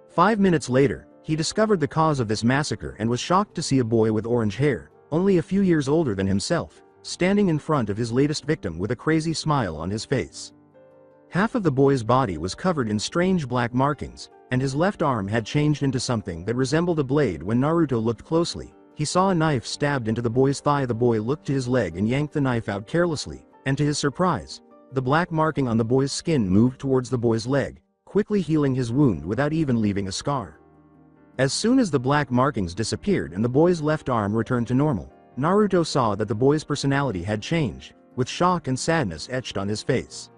5 minutes later, he discovered the cause of this massacre and was shocked to see a boy with orange hair, only a few years older than himself, standing in front of his latest victim with a crazy smile on his face. Half of the boy's body was covered in strange black markings, and his left arm had changed into something that resembled a blade. When Naruto looked closely, he saw a knife stabbed into the boy's thigh. The boy looked to his leg and yanked the knife out carelessly, and to his surprise, the black marking on the boy's skin moved towards the boy's leg, quickly healing his wound without even leaving a scar. As soon as the black markings disappeared and the boy's left arm returned to normal, Naruto saw that the boy's personality had changed, with shock and sadness etched on his face.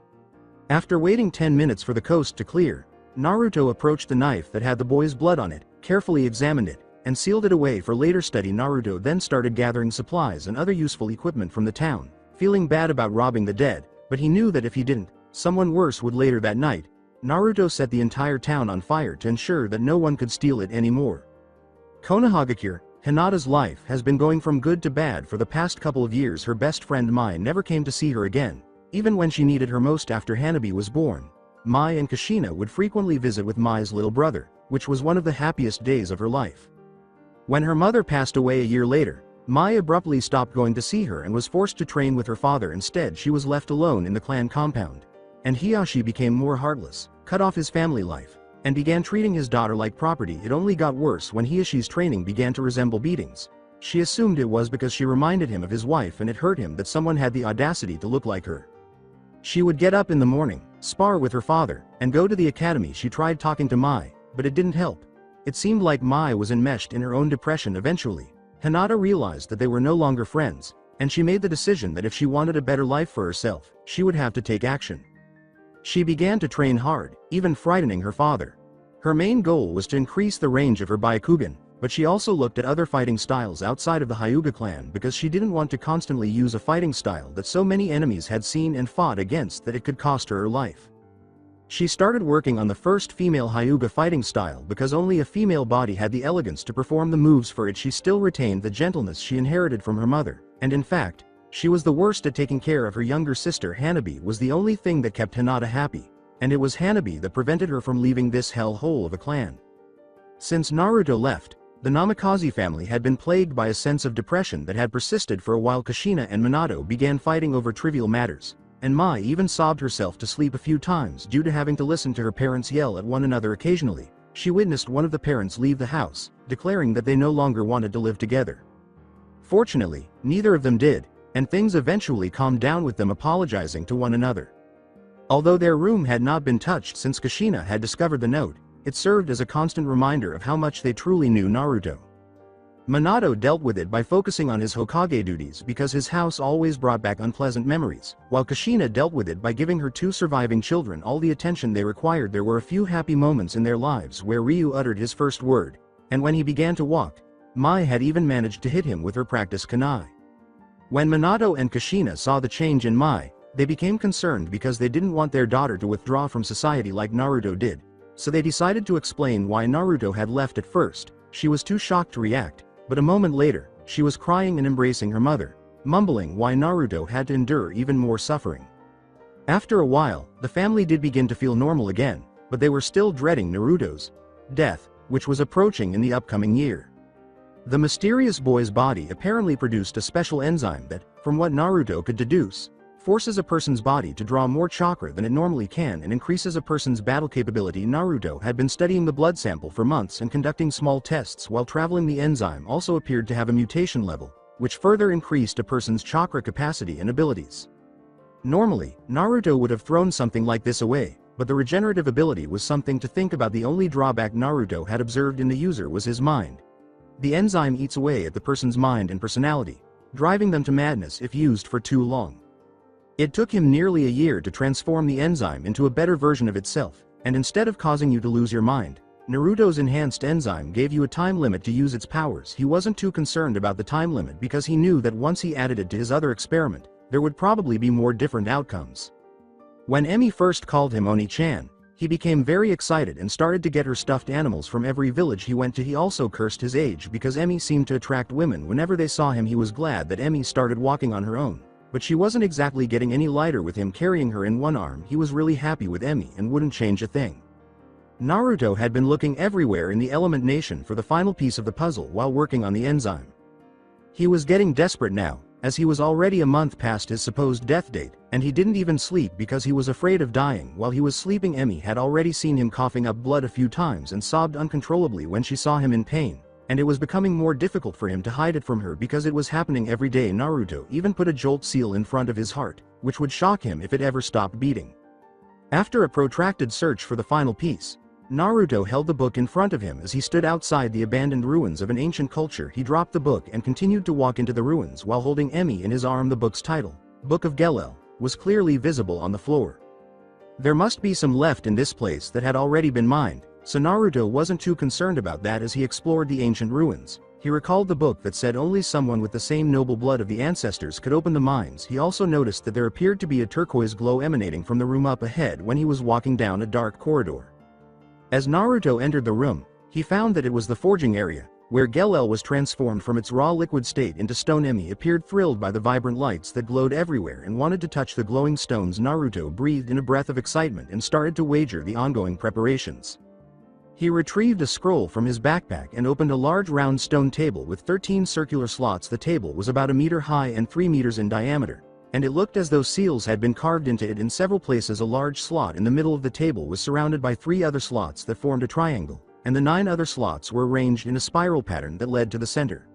After waiting 10 minutes for the coast to clear, Naruto approached the knife that had the boy's blood on it, carefully examined it, and sealed it away for later study. Naruto then started gathering supplies and other useful equipment from the town, feeling bad about robbing the dead, but he knew that if he didn't, someone worse would. Later that night, Naruto set the entire town on fire to ensure that no one could steal it anymore. Konohagakure, Hinata's life has been going from good to bad for the past couple of years. Her best friend Mai never came to see her again, even when she needed her most. After Hanabi was born, Mai and Kushina would frequently visit with Mai's little brother, which was one of the happiest days of her life. When her mother passed away a year later, Mai abruptly stopped going to see her and was forced to train with her father. Instead, she was left alone in the clan compound, and Hiyashi became more heartless, cut off his family life, and began treating his daughter like property. It only got worse when Hiyashi's training began to resemble beatings. She assumed it was because she reminded him of his wife, and it hurt him that someone had the audacity to look like her. She would get up in the morning, spar with her father, and go to the academy. She tried talking to Mai, but it didn't help. It seemed like Mai was enmeshed in her own depression. Eventually, Hinata realized that they were no longer friends, and she made the decision that if she wanted a better life for herself, she would have to take action. She began to train hard, even frightening her father. Her main goal was to increase the range of her Byakugan, but she also looked at other fighting styles outside of the Hyuga clan because she didn't want to constantly use a fighting style that so many enemies had seen and fought against that it could cost her her life. She started working on the first female Hyuga fighting style because only a female body had the elegance to perform the moves for it. She still retained the gentleness she inherited from her mother, and in fact, she was the worst at taking care of her younger sister. Hanabi was the only thing that kept Hinata happy, and it was Hanabi that prevented her from leaving this hellhole of a clan. Since Naruto left, the Namikaze family had been plagued by a sense of depression that had persisted for a while. Kushina and Minato began fighting over trivial matters, and Mai even sobbed herself to sleep a few times due to having to listen to her parents yell at one another. Occasionally, she witnessed one of the parents leave the house, declaring that they no longer wanted to live together. Fortunately, neither of them did, and things eventually calmed down with them apologizing to one another. Although their room had not been touched since Kushina had discovered the note, it served as a constant reminder of how much they truly knew Naruto. Minato dealt with it by focusing on his Hokage duties because his house always brought back unpleasant memories, while Kushina dealt with it by giving her two surviving children all the attention they required. There were a few happy moments in their lives where Ryu uttered his first word, and when he began to walk, Mai had even managed to hit him with her practice kunai. When Minato and Kushina saw the change in Mai, they became concerned because they didn't want their daughter to withdraw from society like Naruto did, so they decided to explain why Naruto had left. At first, she was too shocked to react, but a moment later, she was crying and embracing her mother, mumbling why Naruto had to endure even more suffering. After a while, the family did begin to feel normal again, but they were still dreading Naruto's death, which was approaching in the upcoming year. The mysterious boy's body apparently produced a special enzyme that, from what Naruto could deduce, forces a person's body to draw more chakra than it normally can and increases a person's battle capability. Naruto had been studying the blood sample for months and conducting small tests while traveling. The enzyme also appeared to have a mutation level, which further increased a person's chakra capacity and abilities. Normally, Naruto would have thrown something like this away, but the regenerative ability was something to think about. The only drawback Naruto had observed in the user was his mind. The enzyme eats away at the person's mind and personality, driving them to madness if used for too long. It took him nearly a year to transform the enzyme into a better version of itself, and instead of causing you to lose your mind, Naruto's enhanced enzyme gave you a time limit to use its powers. He wasn't too concerned about the time limit because he knew that once he added it to his other experiment, there would probably be more different outcomes. When Emmy first called him Oni-chan, he became very excited and started to get her stuffed animals from every village he went to. He also cursed his age because Emmy seemed to attract women. Whenever they saw him, he was glad that Emmy started walking on her own. But she wasn't exactly getting any lighter with him carrying her in one arm. He was really happy with Emmy and wouldn't change a thing. Naruto had been looking everywhere in the Element Nation for the final piece of the puzzle while working on the enzyme. He was getting desperate now, as he was already a month past his supposed death date, and he didn't even sleep because he was afraid of dying. While he was sleeping, Emmy had already seen him coughing up blood a few times and sobbed uncontrollably when she saw him in pain, and it was becoming more difficult for him to hide it from her because it was happening every day. Naruto even put a jolt seal in front of his heart, which would shock him if it ever stopped beating. After a protracted search for the final piece, Naruto held the book in front of him as he stood outside the abandoned ruins of an ancient culture. He dropped the book and continued to walk into the ruins while holding Emmy in his arm. The book's title, Book of Gelel, was clearly visible on the floor. There must be some left in this place that had already been mined, so Naruto wasn't too concerned about that as he explored the ancient ruins. He recalled the book that said only someone with the same noble blood of the ancestors could open the mines. He also noticed that there appeared to be a turquoise glow emanating from the room up ahead when he was walking down a dark corridor. As Naruto entered the room, he found that it was the forging area, where Gelel was transformed from its raw liquid state into stone. Emmy appeared thrilled by the vibrant lights that glowed everywhere and wanted to touch the glowing stones. Naruto breathed in a breath of excitement and started to wager the ongoing preparations. He retrieved a scroll from his backpack and opened a large round stone table with 13 circular slots. The table was about 1 meter high and 3 meters in diameter, and it looked as though seals had been carved into it in several places. A large slot in the middle of the table was surrounded by 3 other slots that formed a triangle, and the 9 other slots were arranged in a spiral pattern that led to the center.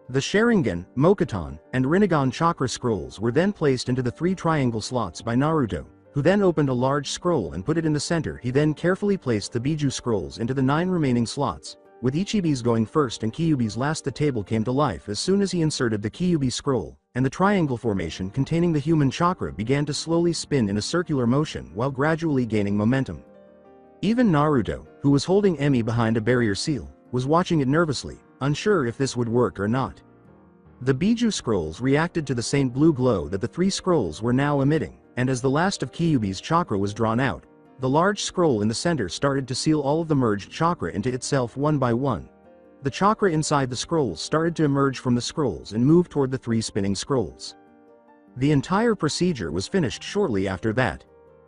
The Sharingan, Mokuton, and Rinnegan chakra scrolls were then placed into the 3 triangle slots by Naruto, who then opened a large scroll and put it in the center. He then carefully placed the Biju scrolls into the 9 remaining slots, with Ichibi's going first and Kyuubi's last. The table came to life as soon as he inserted the Kyuubi scroll, and the triangle formation containing the human chakra began to slowly spin in a circular motion while gradually gaining momentum. Even Naruto, who was holding Emmy behind a barrier seal, was watching it nervously, unsure if this would work or not. The Biju scrolls reacted to the same blue glow that the 3 scrolls were now emitting, and as the last of Kyuubi's chakra was drawn out, the large scroll in the center started to seal all of the merged chakra into itself one by one. The chakra inside the scrolls started to emerge from the scrolls and move toward the 3 spinning scrolls. The entire procedure was finished shortly after that.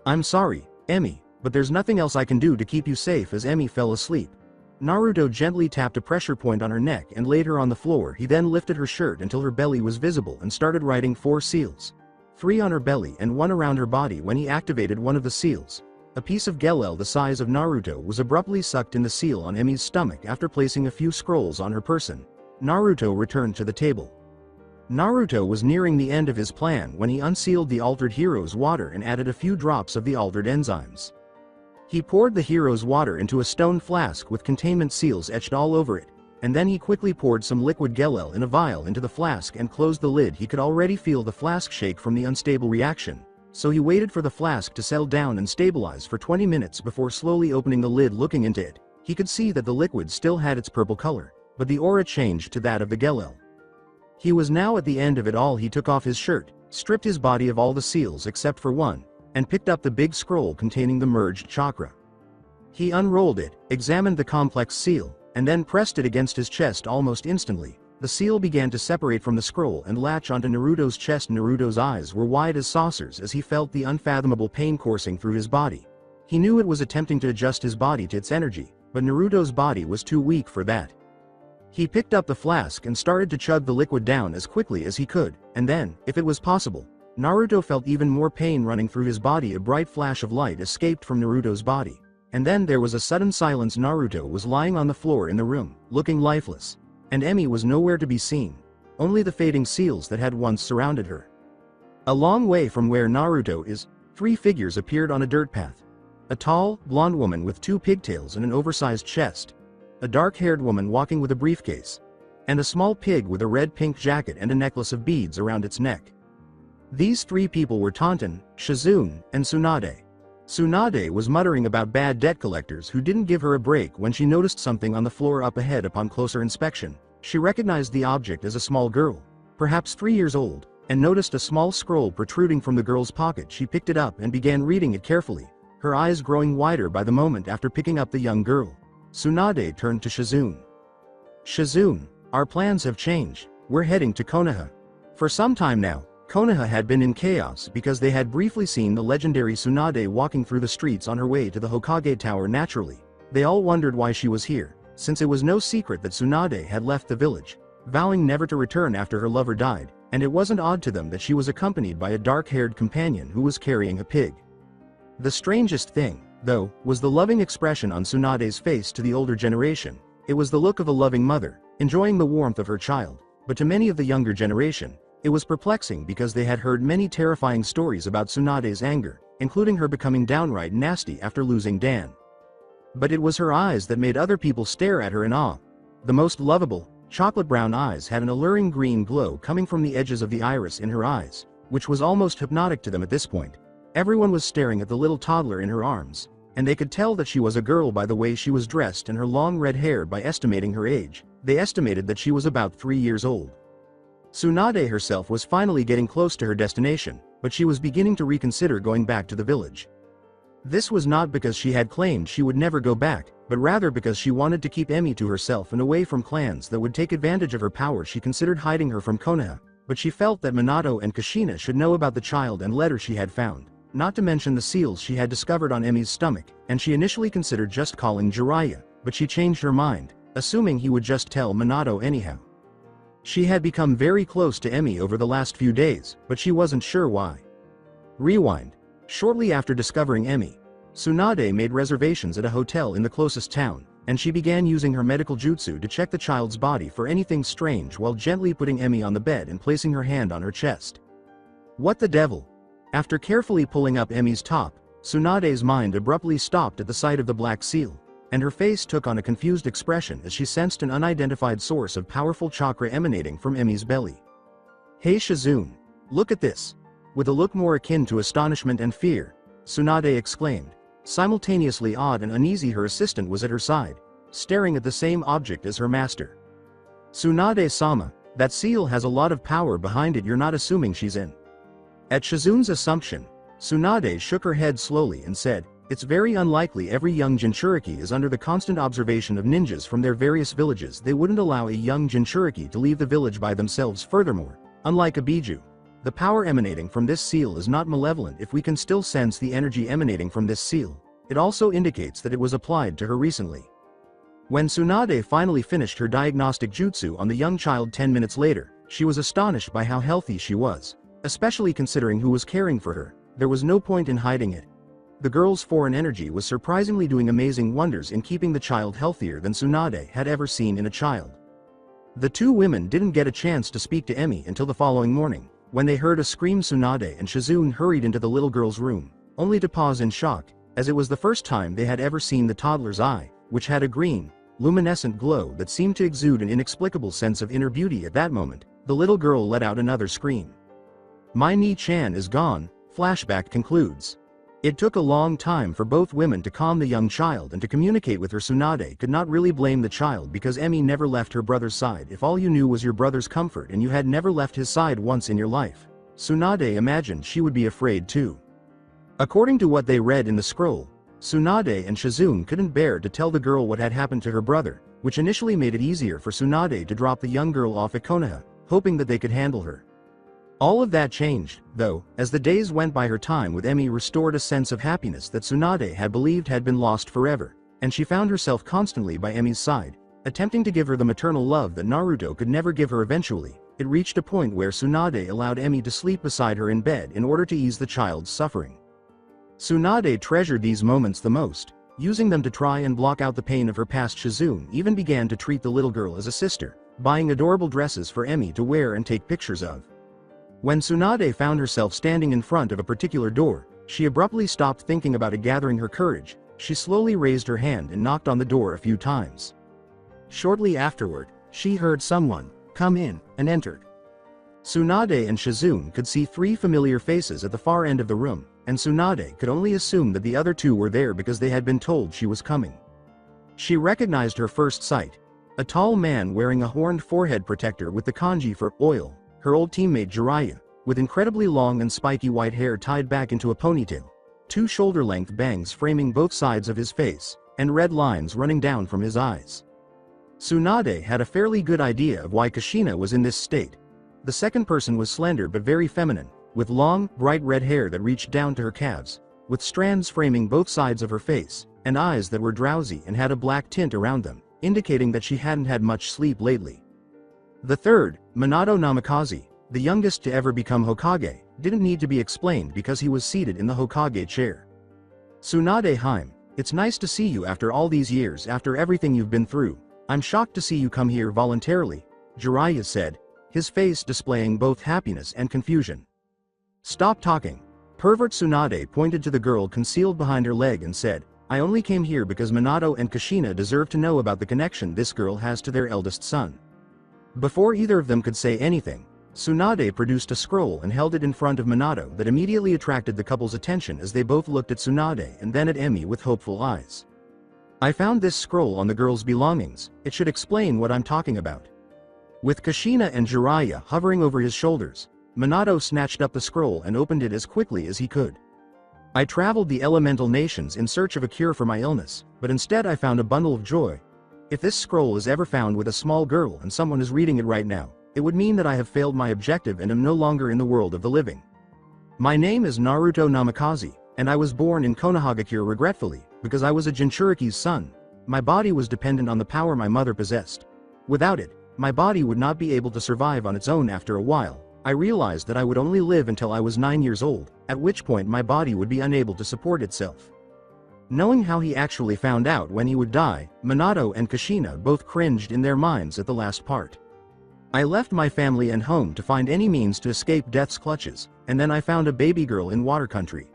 "I'm sorry, Emmy, but there's nothing else I can do to keep you safe." As Emmy fell asleep, Naruto gently tapped a pressure point on her neck and laid her on the floor. He then lifted her shirt until her belly was visible and started writing 4 seals. 3 on her belly and 1 around her body. When he activated one of the seals, a piece of Gelel the size of Naruto was abruptly sucked in the seal on Emmy's stomach. After placing a few scrolls on her person, Naruto returned to the table. Naruto was nearing the end of his plan when he unsealed the altered hero's water and added a few drops of the altered enzymes. He poured the hero's water into a stone flask with containment seals etched all over it, and then he quickly poured some liquid Gelel in a vial into the flask and closed the lid. He could already feel the flask shake from the unstable reaction, so he waited for the flask to settle down and stabilize for 20 minutes before slowly opening the lid. Looking into it, he could see that the liquid still had its purple color, but the aura changed to that of the Gelel. He was now at the end of it all. He took off his shirt, stripped his body of all the seals except for one, and picked up the big scroll containing the merged chakra. He unrolled it, examined the complex seal, and then pressed it against his chest. Almost instantly, the seal began to separate from the scroll and latch onto Naruto's chest. Naruto's eyes were wide as saucers as he felt the unfathomable pain coursing through his body. He knew it was attempting to adjust his body to its energy, but Naruto's body was too weak for that. He picked up the flask and started to chug the liquid down as quickly as he could, and then, if it was possible, Naruto felt even more pain running through his body. A bright flash of light escaped from Naruto's body, and then there was a sudden silence. Naruto was lying on the floor in the room, looking lifeless, and Emmy was nowhere to be seen, only the fading seals that had once surrounded her. A long way from where Naruto is, 3 figures appeared on a dirt path. A tall, blonde woman with 2 pigtails and an oversized chest, a dark-haired woman walking with a briefcase, and a small pig with a red-pink jacket and a necklace of beads around its neck. These 3 people were Tonton, Shizune, and Tsunade. Tsunade was muttering about bad debt collectors who didn't give her a break when she noticed something on the floor up ahead. Upon closer inspection, she recognized the object as a small girl, perhaps 3 years old, and noticed a small scroll protruding from the girl's pocket. She picked it up and began reading it carefully, her eyes growing wider by the moment after picking up the young girl. Tsunade turned to Shizune. "Shizune, our plans have changed. We're heading to Konoha." For some time now, Konoha had been in chaos because they had briefly seen the legendary Tsunade walking through the streets on her way to the Hokage Tower. Naturally, they all wondered why she was here, since it was no secret that Tsunade had left the village, vowing never to return after her lover died, and it wasn't odd to them that she was accompanied by a dark-haired companion who was carrying a pig. The strangest thing, though, was the loving expression on Tsunade's face. To the older generation, it was the look of a loving mother, enjoying the warmth of her child, but to many of the younger generation, it was perplexing because they had heard many terrifying stories about Tsunade's anger, including her becoming downright nasty after losing Dan. But it was her eyes that made other people stare at her in awe. The most lovable, chocolate-brown eyes had an alluring green glow coming from the edges of the iris in her eyes, which was almost hypnotic to them at this point. Everyone was staring at the little toddler in her arms, and they could tell that she was a girl by the way she was dressed and her long red hair. By estimating her age, they estimated that she was about 3 years old. Tsunade herself was finally getting close to her destination, but she was beginning to reconsider going back to the village. This was not because she had claimed she would never go back, but rather because she wanted to keep Emmy to herself and away from clans that would take advantage of her power. She considered hiding her from Konoha, but she felt that Minato and Kushina should know about the child and letter she had found, not to mention the seals she had discovered on Emmy's stomach, and she initially considered just calling Jiraiya, but she changed her mind, assuming he would just tell Minato anyhow. She had become very close to Emmy over the last few days, but she wasn't sure why. Rewind. Shortly after discovering Emmy, Tsunade made reservations at a hotel in the closest town, and she began using her medical jutsu to check the child's body for anything strange while gently putting Emmy on the bed and placing her hand on her chest. What the devil? After carefully pulling up Emmy's top, Tsunade's mind abruptly stopped at the sight of the black seal, and her face took on a confused expression as she sensed an unidentified source of powerful chakra emanating from Emmy's belly. "Hey Shizune, look at this!" With a look more akin to astonishment and fear, Tsunade exclaimed. Simultaneously odd and uneasy, her assistant was at her side, staring at the same object as her master. "Tsunade-sama, that seal has a lot of power behind it. You're not assuming she's in?" At Shizune's assumption, Tsunade shook her head slowly and said, "It's very unlikely. Every young Jinchuriki is under the constant observation of ninjas from their various villages. They wouldn't allow a young Jinchuriki to leave the village by themselves. Furthermore, unlike a Biju, the power emanating from this seal is not malevolent. If we can still sense the energy emanating from this seal, it also indicates that it was applied to her recently." When Tsunade finally finished her diagnostic jutsu on the young child 10 minutes later, she was astonished by how healthy she was, especially considering who was caring for her. There was no point in hiding it. The girl's foreign energy was surprisingly doing amazing wonders in keeping the child healthier than Tsunade had ever seen in a child. The two women didn't get a chance to speak to Emmy until the following morning, when they heard a scream. Tsunade and Shizune hurried into the little girl's room, only to pause in shock, as it was the first time they had ever seen the toddler's eye, which had a green, luminescent glow that seemed to exude an inexplicable sense of inner beauty. At that moment, the little girl let out another scream. "My Ni-chan is gone," flashback concludes. It took a long time for both women to calm the young child and to communicate with her. Tsunade could not really blame the child because Emmy never left her brother's side. If all you knew was your brother's comfort and you had never left his side once in your life, Tsunade imagined she would be afraid too. According to what they read in the scroll, Tsunade and Shizune couldn't bear to tell the girl what had happened to her brother, which initially made it easier for Tsunade to drop the young girl off at Konoha, hoping that they could handle her. All of that changed, though, as the days went by. Her time with Emmy restored a sense of happiness that Tsunade had believed had been lost forever, and she found herself constantly by Emmy's side, attempting to give her the maternal love that Naruto could never give her. Eventually, it reached a point where Tsunade allowed Emmy to sleep beside her in bed in order to ease the child's suffering. Tsunade treasured these moments the most, using them to try and block out the pain of her past. Shizune even began to treat the little girl as a sister, buying adorable dresses for Emmy to wear and take pictures of. When Tsunade found herself standing in front of a particular door, she abruptly stopped thinking about it. Gathering her courage, she slowly raised her hand and knocked on the door a few times. Shortly afterward, she heard someone come in and entered. Tsunade and Shizune could see 3 familiar faces at the far end of the room, and Tsunade could only assume that the other 2 were there because they had been told she was coming. She recognized her first sight: a tall man wearing a horned forehead protector with the kanji for oil, her old teammate Jiraiya, with incredibly long and spiky white hair tied back into a ponytail, 2 shoulder-length bangs framing both sides of his face, and red lines running down from his eyes. Tsunade had a fairly good idea of why Kushina was in this state. The second person was slender but very feminine, with long, bright red hair that reached down to her calves, with strands framing both sides of her face, and eyes that were drowsy and had a black tint around them, indicating that she hadn't had much sleep lately. The third, Minato Namikaze, the youngest to ever become Hokage, didn't need to be explained because he was seated in the Hokage chair. Tsunade Haim, it's nice to see you after all these years, after everything you've been through. I'm shocked to see you come here voluntarily, Jiraiya said, his face displaying both happiness and confusion. Stop talking. Pervert Tsunade pointed to the girl concealed behind her leg and said, I only came here because Minato and Kushina deserve to know about the connection this girl has to their eldest son. Before either of them could say anything, Tsunade produced a scroll and held it in front of Minato that immediately attracted the couple's attention as they both looked at Tsunade and then at Emmy with hopeful eyes. I found this scroll on the girl's belongings, it should explain what I'm talking about. With Kushina and Jiraiya hovering over his shoulders, Minato snatched up the scroll and opened it as quickly as he could. I traveled the elemental nations in search of a cure for my illness, but instead I found a bundle of joy. If this scroll is ever found with a small girl and someone is reading it right now, it would mean that I have failed my objective and am no longer in the world of the living. My name is Naruto Namikaze, and I was born in Konohagakure regretfully, because I was a Jinchuriki's son. My body was dependent on the power my mother possessed. Without it, my body would not be able to survive on its own. After a while, I realized that I would only live until I was 9 years old, at which point my body would be unable to support itself. Knowing how he actually found out when he would die, Minato and Kushina both cringed in their minds at the last part. I left my family and home to find any means to escape death's clutches, and then I found a baby girl in water country.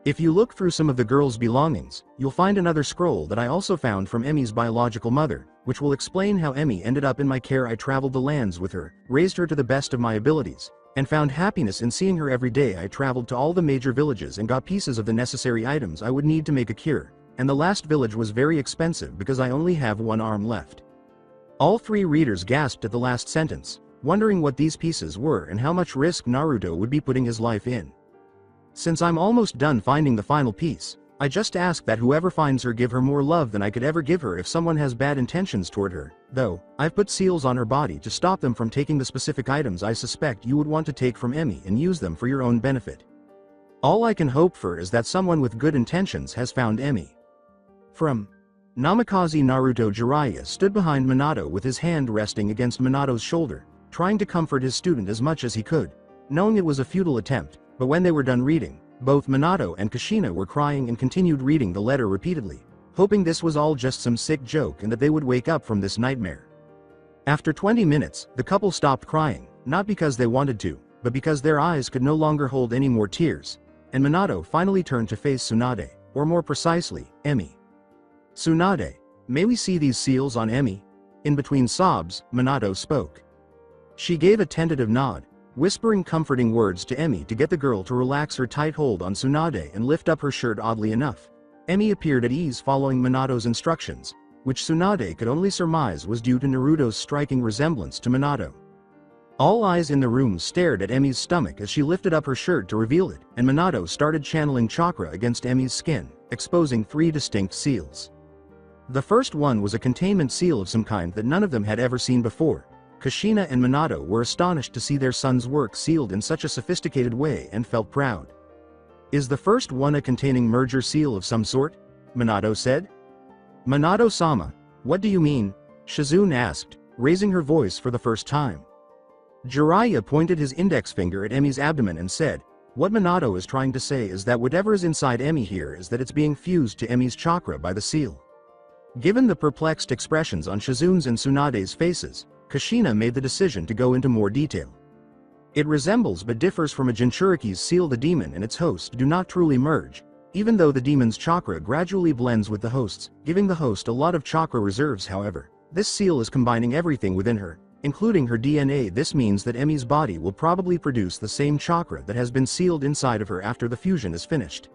If you look through some of the girl's belongings, you'll find another scroll that I also found from Emmy's biological mother, which will explain how Emmy ended up in my care. I traveled the lands with her, raised her to the best of my abilities, and found happiness in seeing her every day. I traveled to all the major villages and got pieces of the necessary items I would need to make a cure, and the last village was very expensive because I only have one arm left. All 3 readers gasped at the last sentence, wondering what these pieces were and how much risk Naruto would be putting his life in. Since I'm almost done finding the final piece, I just ask that whoever finds her give her more love than I could ever give her if someone has bad intentions toward her, though, I've put seals on her body to stop them from taking the specific items I suspect you would want to take from Emmy and use them for your own benefit. All I can hope for is that someone with good intentions has found Emmy. From Namikaze. Naruto. Jiraiya stood behind Minato with his hand resting against Minato's shoulder, trying to comfort his student as much as he could, knowing it was a futile attempt, but when they were done reading, both Minato and Kushina were crying and continued reading the letter repeatedly, hoping this was all just some sick joke and that they would wake up from this nightmare. After 20 minutes, the couple stopped crying, not because they wanted to, but because their eyes could no longer hold any more tears, and Minato finally turned to face Tsunade, or more precisely, Emmy. Tsunade, may we see these seals on Emmy? In between sobs, Minato spoke. She gave a tentative nod, whispering comforting words to Emmy to get the girl to relax her tight hold on Tsunade and lift up her shirt. Oddly enough, Emmy appeared at ease following Minato's instructions, which Tsunade could only surmise was due to Naruto's striking resemblance to Minato. All eyes in the room stared at Emmy's stomach as she lifted up her shirt to reveal it, and Minato started channeling chakra against Emmy's skin, exposing 3 distinct seals. The first one was a containment seal of some kind that none of them had ever seen before. Kushina and Minato were astonished to see their son's work sealed in such a sophisticated way and felt proud. Is the first one a containing merger seal of some sort? Minato said. Minato-sama, what do you mean? Shizune asked, raising her voice for the first time. Jiraiya pointed his index finger at Emmy's abdomen and said, what Minato is trying to say is that whatever is inside Emmy here is that it's being fused to Emmy's chakra by the seal. Given the perplexed expressions on Shizune's and Tsunade's faces, Kushina made the decision to go into more detail. It resembles but differs from a Jinchuriki's seal. The demon and its host do not truly merge, even though the demon's chakra gradually blends with the host's, giving the host a lot of chakra reserves. However, this seal is combining everything within her, including her DNA. This means that Emmy's body will probably produce the same chakra that has been sealed inside of her after the fusion is finished.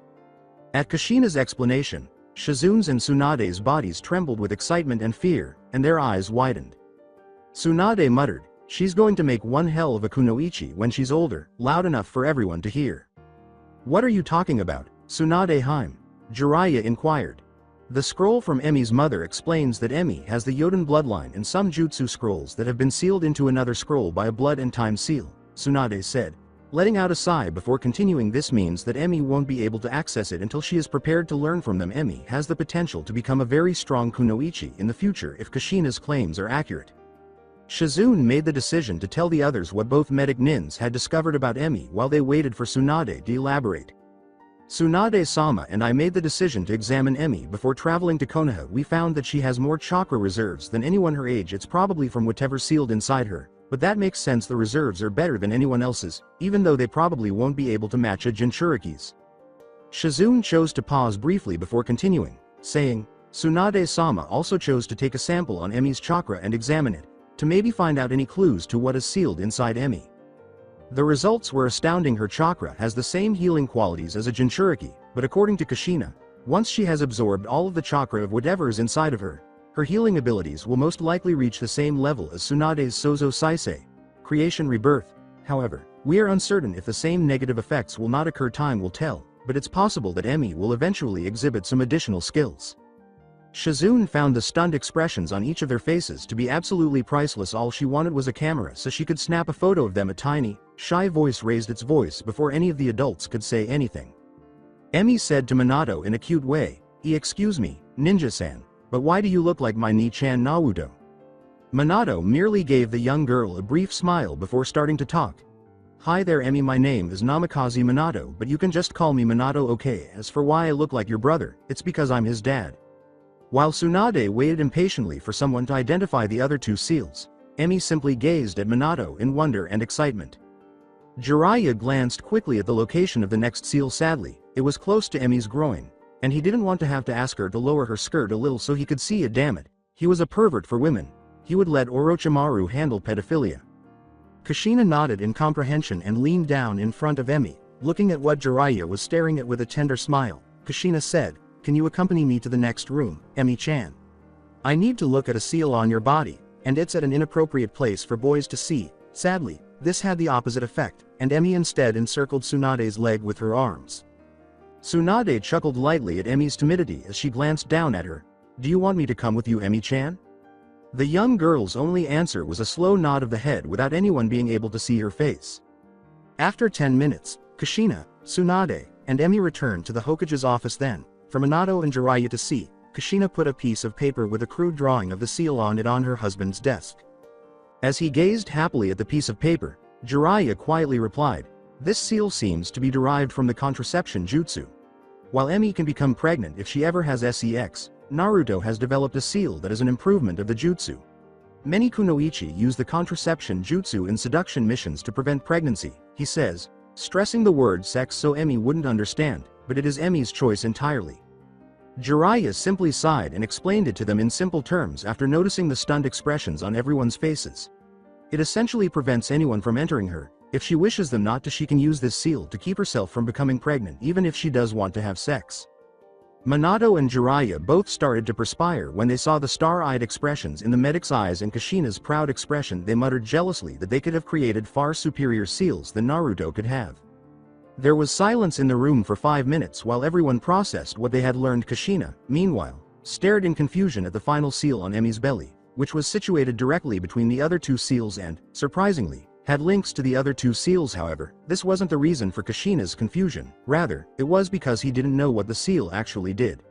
At Kushina's explanation, Shizune's and Tsunade's bodies trembled with excitement and fear, and their eyes widened. Tsunade muttered, She's going to make one hell of a kunoichi when she's older, loud enough for everyone to hear. What are you talking about, Tsunade Heim? Jiraiya inquired. The scroll from Emmy's mother explains that Emmy has the Yoden bloodline and some jutsu scrolls that have been sealed into another scroll by a blood and time seal, Tsunade said, letting out a sigh before continuing. This means that Emmy won't be able to access it until she is prepared to learn from them. Emmy has the potential to become a very strong kunoichi in the future if Kushina's claims are accurate. Shizune made the decision to tell the others what both medic nins had discovered about Emmy while they waited for Tsunade to elaborate. Tsunade-sama and I made the decision to examine Emmy before traveling to Konoha. We found that she has more chakra reserves than anyone her age. It's probably from whatever sealed inside her, but that makes sense. The reserves are better than anyone else's, even though they probably won't be able to match a Jinchuriki's. Shizune chose to pause briefly before continuing, saying, Tsunade-sama also chose to take a sample on Emmy's chakra and examine it, to maybe find out any clues to what is sealed inside Emmy. The results were astounding. Her chakra has the same healing qualities as a Jinchuriki, but according to Kushina, once she has absorbed all of the chakra of whatever is inside of her, her healing abilities will most likely reach the same level as Tsunade's Sozo Saisei, creation rebirth. However, we are uncertain if the same negative effects will not occur. Time will tell, but it's possible that Emmy will eventually exhibit some additional skills. Shizune found the stunned expressions on each of their faces to be absolutely priceless. All she wanted was a camera so she could snap a photo of them. A tiny, shy voice raised its voice before any of the adults could say anything. Emmy said to Minato in a cute way, Excuse me, ninja-san, but why do you look like my Ni-chan Naruto? Minato merely gave the young girl a brief smile before starting to talk. Hi there Emmy, my name is Namikaze Minato, but you can just call me Minato, okay? As for why I look like your brother, it's because I'm his dad. While Tsunade waited impatiently for someone to identify the other two seals, Emmy simply gazed at Minato in wonder and excitement. Jiraiya glanced quickly at the location of the next seal. Sadly, it was close to Emmy's groin, and he didn't want to have to ask her to lower her skirt a little so he could see it. Damn it, he was a pervert for women. He would let Orochimaru handle pedophilia. Kushina nodded in comprehension and leaned down in front of Emmy, looking at what Jiraiya was staring at with a tender smile. Kushina said, Can you accompany me to the next room, Emmy-chan? I need to look at a seal on your body, and it's at an inappropriate place for boys to see. Sadly, this had the opposite effect, and Emmy instead encircled Tsunade's leg with her arms. Tsunade chuckled lightly at Emmy's timidity as she glanced down at her. Do you want me to come with you, Emmy-chan? The young girl's only answer was a slow nod of the head without anyone being able to see her face. After 10 minutes, Kushina, Tsunade, and Emmy returned to the Hokage's office. Then, for Minato and Jiraiya to see, Kushina put a piece of paper with a crude drawing of the seal on it on her husband's desk. As he gazed happily at the piece of paper, Jiraiya quietly replied, This seal seems to be derived from the contraception jutsu. While Emmy can become pregnant if she ever has sex, Naruto has developed a seal that is an improvement of the jutsu. Many kunoichi use the contraception jutsu in seduction missions to prevent pregnancy, he says, stressing the word sex so Emmy wouldn't understand, but it is Emmy's choice entirely. Jiraiya simply sighed and explained it to them in simple terms after noticing the stunned expressions on everyone's faces. It essentially prevents anyone from entering her. If she wishes them not to, she can use this seal to keep herself from becoming pregnant even if she does want to have sex. Minato and Jiraiya both started to perspire when they saw the star-eyed expressions in the medic's eyes and Kushina's proud expression. They muttered jealously that they could have created far superior seals than Naruto could have. There was silence in the room for 5 minutes while everyone processed what they had learned. Kushina, meanwhile, stared in confusion at the final seal on Emmy's belly, which was situated directly between the other two seals and, surprisingly, had links to the other two seals. However, this wasn't the reason for Kushina's confusion, rather, it was because he didn't know what the seal actually did.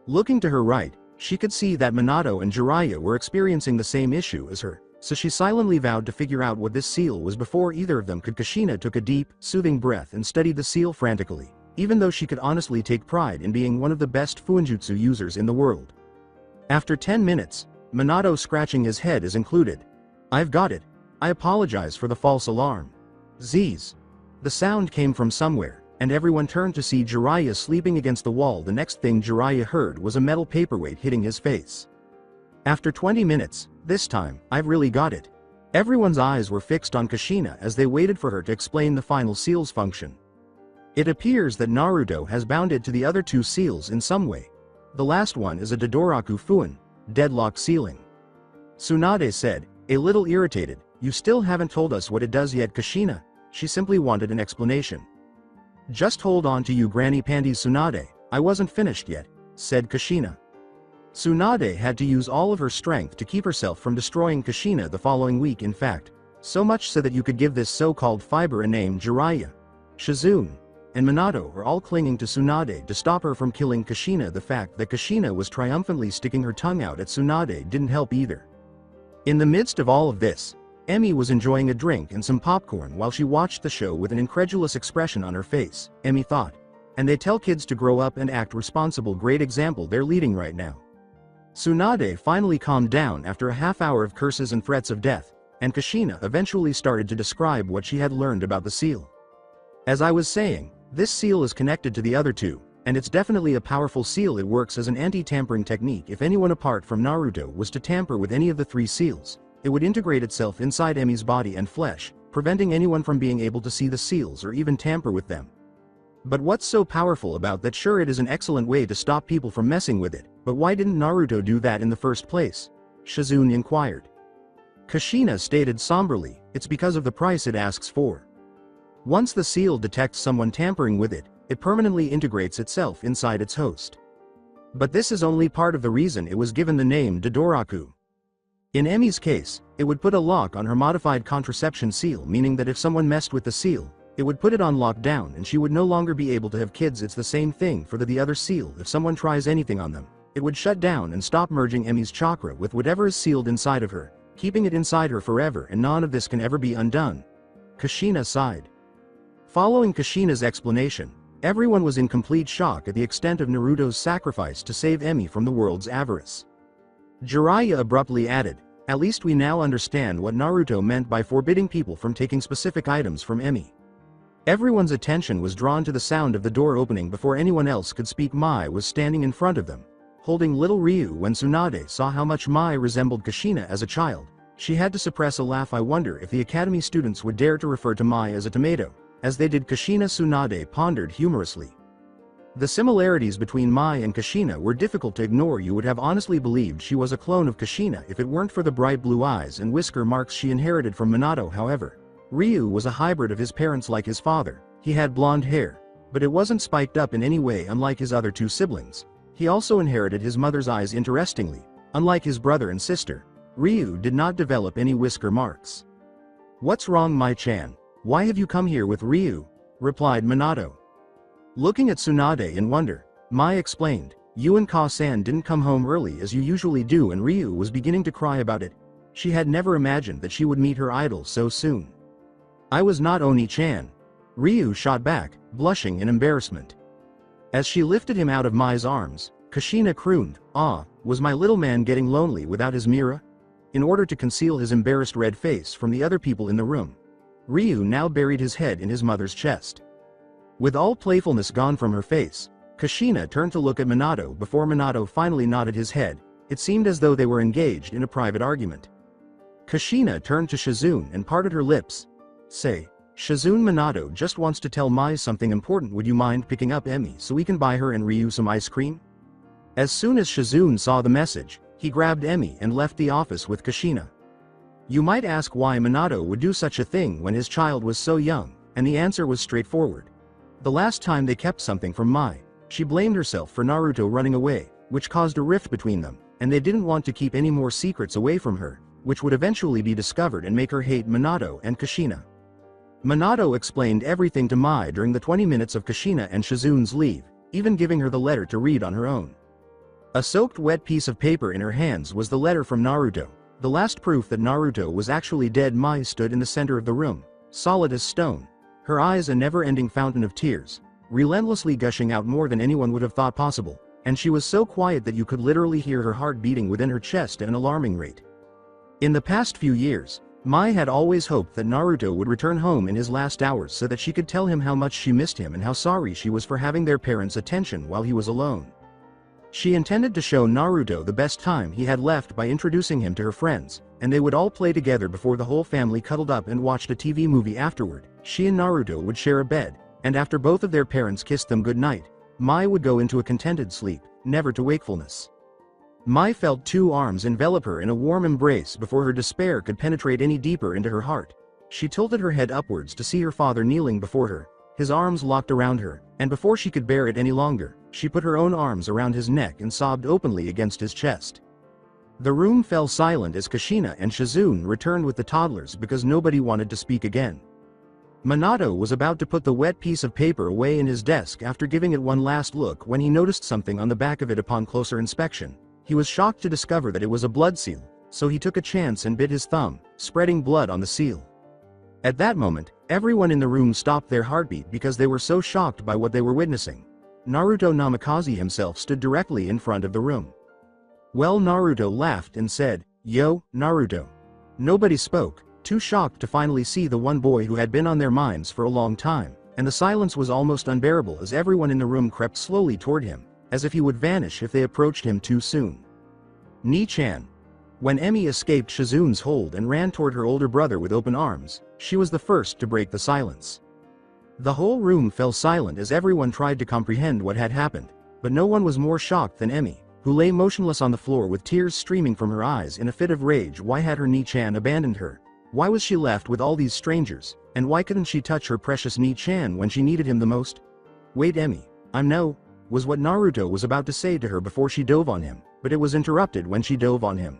Looking to her right, she could see that Minato and Jiraiya were experiencing the same issue as her, so she silently vowed to figure out what this seal was before either of them could. Kushina took a deep, soothing breath and studied the seal frantically, even though she could honestly take pride in being one of the best fuinjutsu users in the world. After 10 minutes, Minato scratching his head is included. I've got it. I apologize for the false alarm. Z's. The sound came from somewhere, and everyone turned to see Jiraiya sleeping against the wall. The next thing Jiraiya heard was a metal paperweight hitting his face. After 20 minutes, this time, I've really got it. Everyone's eyes were fixed on Kushina as they waited for her to explain the final seal's function. It appears that Naruto has bound it to the other two seals in some way. The last one is a Dodoraku Fuin, deadlock sealing. Tsunade said, a little irritated, You still haven't told us what it does yet, Kushina. She simply wanted an explanation. Just hold on to you, Granny Panties Tsunade, I wasn't finished yet, said Kushina. Tsunade had to use all of her strength to keep herself from destroying Kushina the following week, in fact, so much so that you could give this so-called fiber a name. Jiraiya, Shizune, and Minato were all clinging to Tsunade to stop her from killing Kushina. The fact that Kushina was triumphantly sticking her tongue out at Tsunade didn't help either. In the midst of all of this, Emmy was enjoying a drink and some popcorn while she watched the show with an incredulous expression on her face. Emmy thought, and they tell kids to grow up and act responsible. Great example they're leading right now. Tsunade finally calmed down after a half hour of curses and threats of death, and Kushina eventually started to describe what she had learned about the seal. As I was saying, this seal is connected to the other two, and it's definitely a powerful seal. It works as an anti-tampering technique. If anyone apart from Naruto was to tamper with any of the three seals, it would integrate itself inside Emmy's body and flesh, preventing anyone from being able to see the seals or even tamper with them. But what's so powerful about that? Sure, it is an excellent way to stop people from messing with it, but why didn't Naruto do that in the first place? Shizune inquired. Kushina stated somberly, it's because of the price it asks for. Once the seal detects someone tampering with it, it permanently integrates itself inside its host. But this is only part of the reason it was given the name Dodoraku. In Emmy's case, it would put a lock on her modified contraception seal, meaning that if someone messed with the seal, it would put it on lockdown and she would no longer be able to have kids. It's the same thing for the other seal. If someone tries anything on them, it would shut down and stop merging Emmy's chakra with whatever is sealed inside of her, keeping it inside her forever, and none of this can ever be undone. Kushina sighed. Following Kushina's explanation, everyone was in complete shock at the extent of Naruto's sacrifice to save Emmy from the world's avarice. Jiraiya abruptly added, at least we now understand what Naruto meant by forbidding people from taking specific items from Emmy. Everyone's attention was drawn to the sound of the door opening before anyone else could speak. Mai was standing in front of them, holding little Ryu. When Tsunade saw how much Mai resembled Kushina as a child, she had to suppress a laugh. I wonder if the academy students would dare to refer to Mai as a tomato, as they did Kushina. Tsunade pondered humorously. The similarities between Mai and Kushina were difficult to ignore. You would have honestly believed she was a clone of Kushina if it weren't for the bright blue eyes and whisker marks she inherited from Minato. However, Ryu was a hybrid of his parents. Like his father, he had blonde hair, but it wasn't spiked up in any way. Unlike his other two siblings, he also inherited his mother's eyes. Interestingly, unlike his brother and sister, Ryu did not develop any whisker marks. What's wrong, Mai-chan? Why have you come here with Ryu? Replied Minato. Looking at Tsunade in wonder, Mai explained, you and Ka-san didn't come home early as you usually do, and Ryu was beginning to cry about it. She had never imagined that she would meet her idol so soon. I was not Oni-chan. Ryu shot back, blushing in embarrassment. As she lifted him out of Mai's arms, Kushina crooned, ah, was my little man getting lonely without his Mira? In order to conceal his embarrassed red face from the other people in the room, Ryu now buried his head in his mother's chest. With all playfulness gone from her face, Kushina turned to look at Minato. Before Minato finally nodded his head, it seemed as though they were engaged in a private argument. Kushina turned to Shizune and parted her lips. Say, Shizune, Minato just wants to tell Mai something important. Would you mind picking up Emmy so we can buy her and Ryu some ice cream? As soon as Shizune saw the message, he grabbed Emmy and left the office with Kushina. You might ask why Minato would do such a thing when his child was so young, and the answer was straightforward. The last time they kept something from Mai, she blamed herself for Naruto running away, which caused a rift between them, and they didn't want to keep any more secrets away from her, which would eventually be discovered and make her hate Minato and Kushina. Minato explained everything to Mai during the 20 minutes of Kushina and Shizune's leave, even giving her the letter to read on her own. A soaked wet piece of paper in her hands was the letter from Naruto, the last proof that Naruto was actually dead. Mai stood in the center of the room, solid as stone, her eyes a never-ending fountain of tears, relentlessly gushing out more than anyone would have thought possible, and she was so quiet that you could literally hear her heart beating within her chest at an alarming rate. In the past few years, Mai had always hoped that Naruto would return home in his last hours so that she could tell him how much she missed him and how sorry she was for having their parents' attention while he was alone. She intended to show Naruto the best time he had left by introducing him to her friends, and they would all play together before the whole family cuddled up and watched a TV movie afterward. She and Naruto would share a bed, and after both of their parents kissed them goodnight, Mai would go into a contented sleep, never to wakefulness. Mai felt two arms envelop her in a warm embrace before her despair could penetrate any deeper into her heart. She tilted her head upwards to see her father kneeling before her, his arms locked around her, and before she could bear it any longer, she put her own arms around his neck and sobbed openly against his chest. The room fell silent as Kushina and Shizune returned with the toddlers because nobody wanted to speak again. Minato was about to put the wet piece of paper away in his desk after giving it one last look when he noticed something on the back of it upon closer inspection. He was shocked to discover that it was a blood seal, so he took a chance and bit his thumb, spreading blood on the seal. At that moment, everyone in the room stopped their heartbeat because they were so shocked by what they were witnessing. Naruto Namikaze himself stood directly in front of the room. Well, Naruto laughed and said, "Yo, Naruto." Nobody spoke, too shocked to finally see the one boy who had been on their minds for a long time, and the silence was almost unbearable as everyone in the room crept slowly toward him, as if he would vanish if they approached him too soon. Ni-chan. When Emmy escaped Shizune's hold and ran toward her older brother with open arms, she was the first to break the silence. The whole room fell silent as everyone tried to comprehend what had happened, but no one was more shocked than Emmy, who lay motionless on the floor with tears streaming from her eyes in a fit of rage. Why had her Ni-chan abandoned her? Why was she left with all these strangers, and why couldn't she touch her precious Ni-chan when she needed him the most? "Wait, Emmy, I'm no," was what Naruto was about to say to her before she dove on him, but it was interrupted when she dove on him.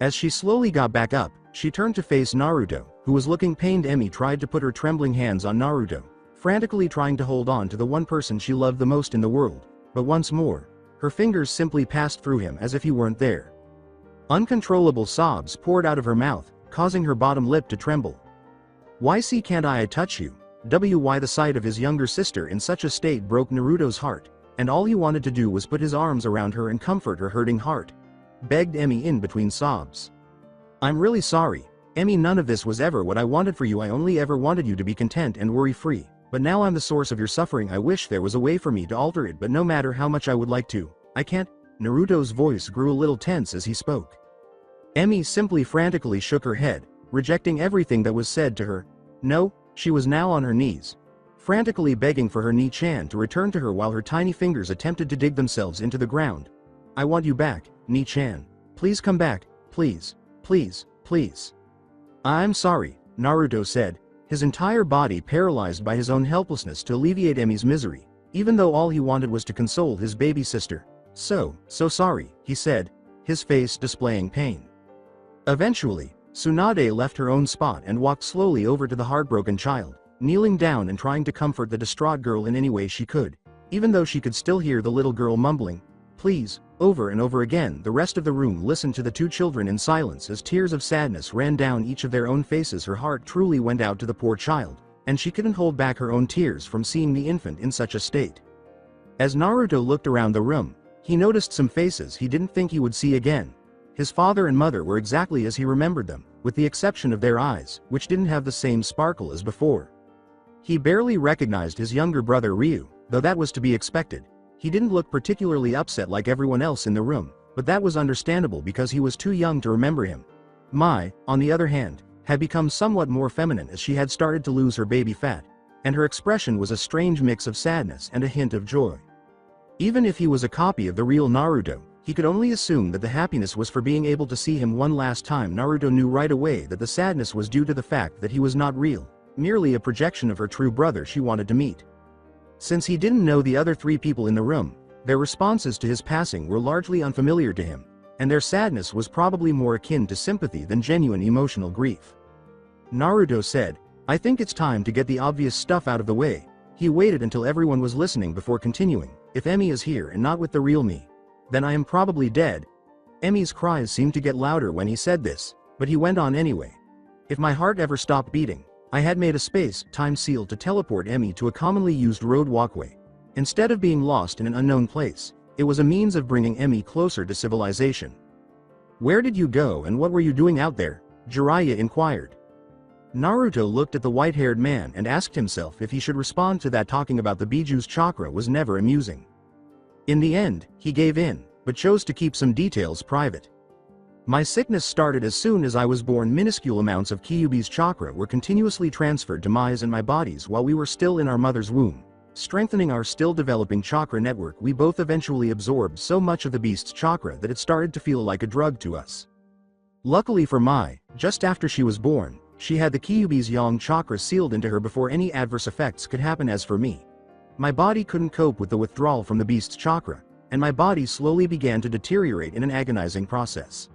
As she slowly got back up, she turned to face Naruto, who was looking pained. Emmy tried to put her trembling hands on Naruto, frantically trying to hold on to the one person she loved the most in the world, but once more, her fingers simply passed through him as if he weren't there. Uncontrollable sobs poured out of her mouth, causing her bottom lip to tremble. "Why can't I touch you?" Why the sight of his younger sister in such a state broke Naruto's heart, and all he wanted to do was put his arms around her and comfort her hurting heart. Begged Emmy in between sobs. "I'm really sorry, Emmy, none of this was ever what I wanted for you. I only ever wanted you to be content and worry-free, but now I'm the source of your suffering. I wish there was a way for me to alter it, but no matter how much I would like to, I can't." Naruto's voice grew a little tense as he spoke. Emmy simply frantically shook her head, rejecting everything that was said to her. No, she was now on her knees, frantically begging for her Ni-chan to return to her while her tiny fingers attempted to dig themselves into the ground. "I want you back, Ni-chan. Please come back, please, please, please." "I'm sorry," Naruto said, his entire body paralyzed by his own helplessness to alleviate Emmy's misery, even though all he wanted was to console his baby sister. So sorry," he said, his face displaying pain. Eventually, Tsunade left her own spot and walked slowly over to the heartbroken child, kneeling down and trying to comfort the distraught girl in any way she could, even though she could still hear the little girl mumbling, "Please," over and over again. The rest of the room listened to the two children in silence as tears of sadness ran down each of their own faces. Her heart truly went out to the poor child, and she couldn't hold back her own tears from seeing the infant in such a state. As Naruto looked around the room, he noticed some faces he didn't think he would see again. His father and mother were exactly as he remembered them, with the exception of their eyes, which didn't have the same sparkle as before. He barely recognized his younger brother Ryu, though that was to be expected. He didn't look particularly upset like everyone else in the room, but that was understandable because he was too young to remember him. Mai, on the other hand, had become somewhat more feminine as she had started to lose her baby fat, and her expression was a strange mix of sadness and a hint of joy. Even if he was a copy of the real Naruto, he could only assume that the happiness was for being able to see him one last time. Naruto knew right away that the sadness was due to the fact that he was not real, merely a projection of her true brother she wanted to meet. Since he didn't know the other three people in the room, their responses to his passing were largely unfamiliar to him, and their sadness was probably more akin to sympathy than genuine emotional grief. Naruto said, "I think it's time to get the obvious stuff out of the way." He waited until everyone was listening before continuing. "If Emmy is here and not with the real me, then I am probably dead." Emmy's cries seemed to get louder when he said this, but he went on anyway. "If my heart ever stopped beating, I had made a space-time seal to teleport Emmy to a commonly used road walkway. Instead of being lost in an unknown place, it was a means of bringing Emmy closer to civilization." "Where did you go and what were you doing out there?" Jiraiya inquired. Naruto looked at the white-haired man and asked himself if he should respond to that. Talking about the Biju's chakra was never amusing. In the end, he gave in, but chose to keep some details private. "My sickness started as soon as I was born. Minuscule amounts of Kyuubi's chakra were continuously transferred to Mai's and my bodies while we were still in our mother's womb. Strengthening our still developing chakra network, we both eventually absorbed so much of the beast's chakra that it started to feel like a drug to us. Luckily for Mai, just after she was born, she had the Kyuubi's yang chakra sealed into her before any adverse effects could happen. As for me, my body couldn't cope with the withdrawal from the beast's chakra, and my body slowly began to deteriorate in an agonizing process.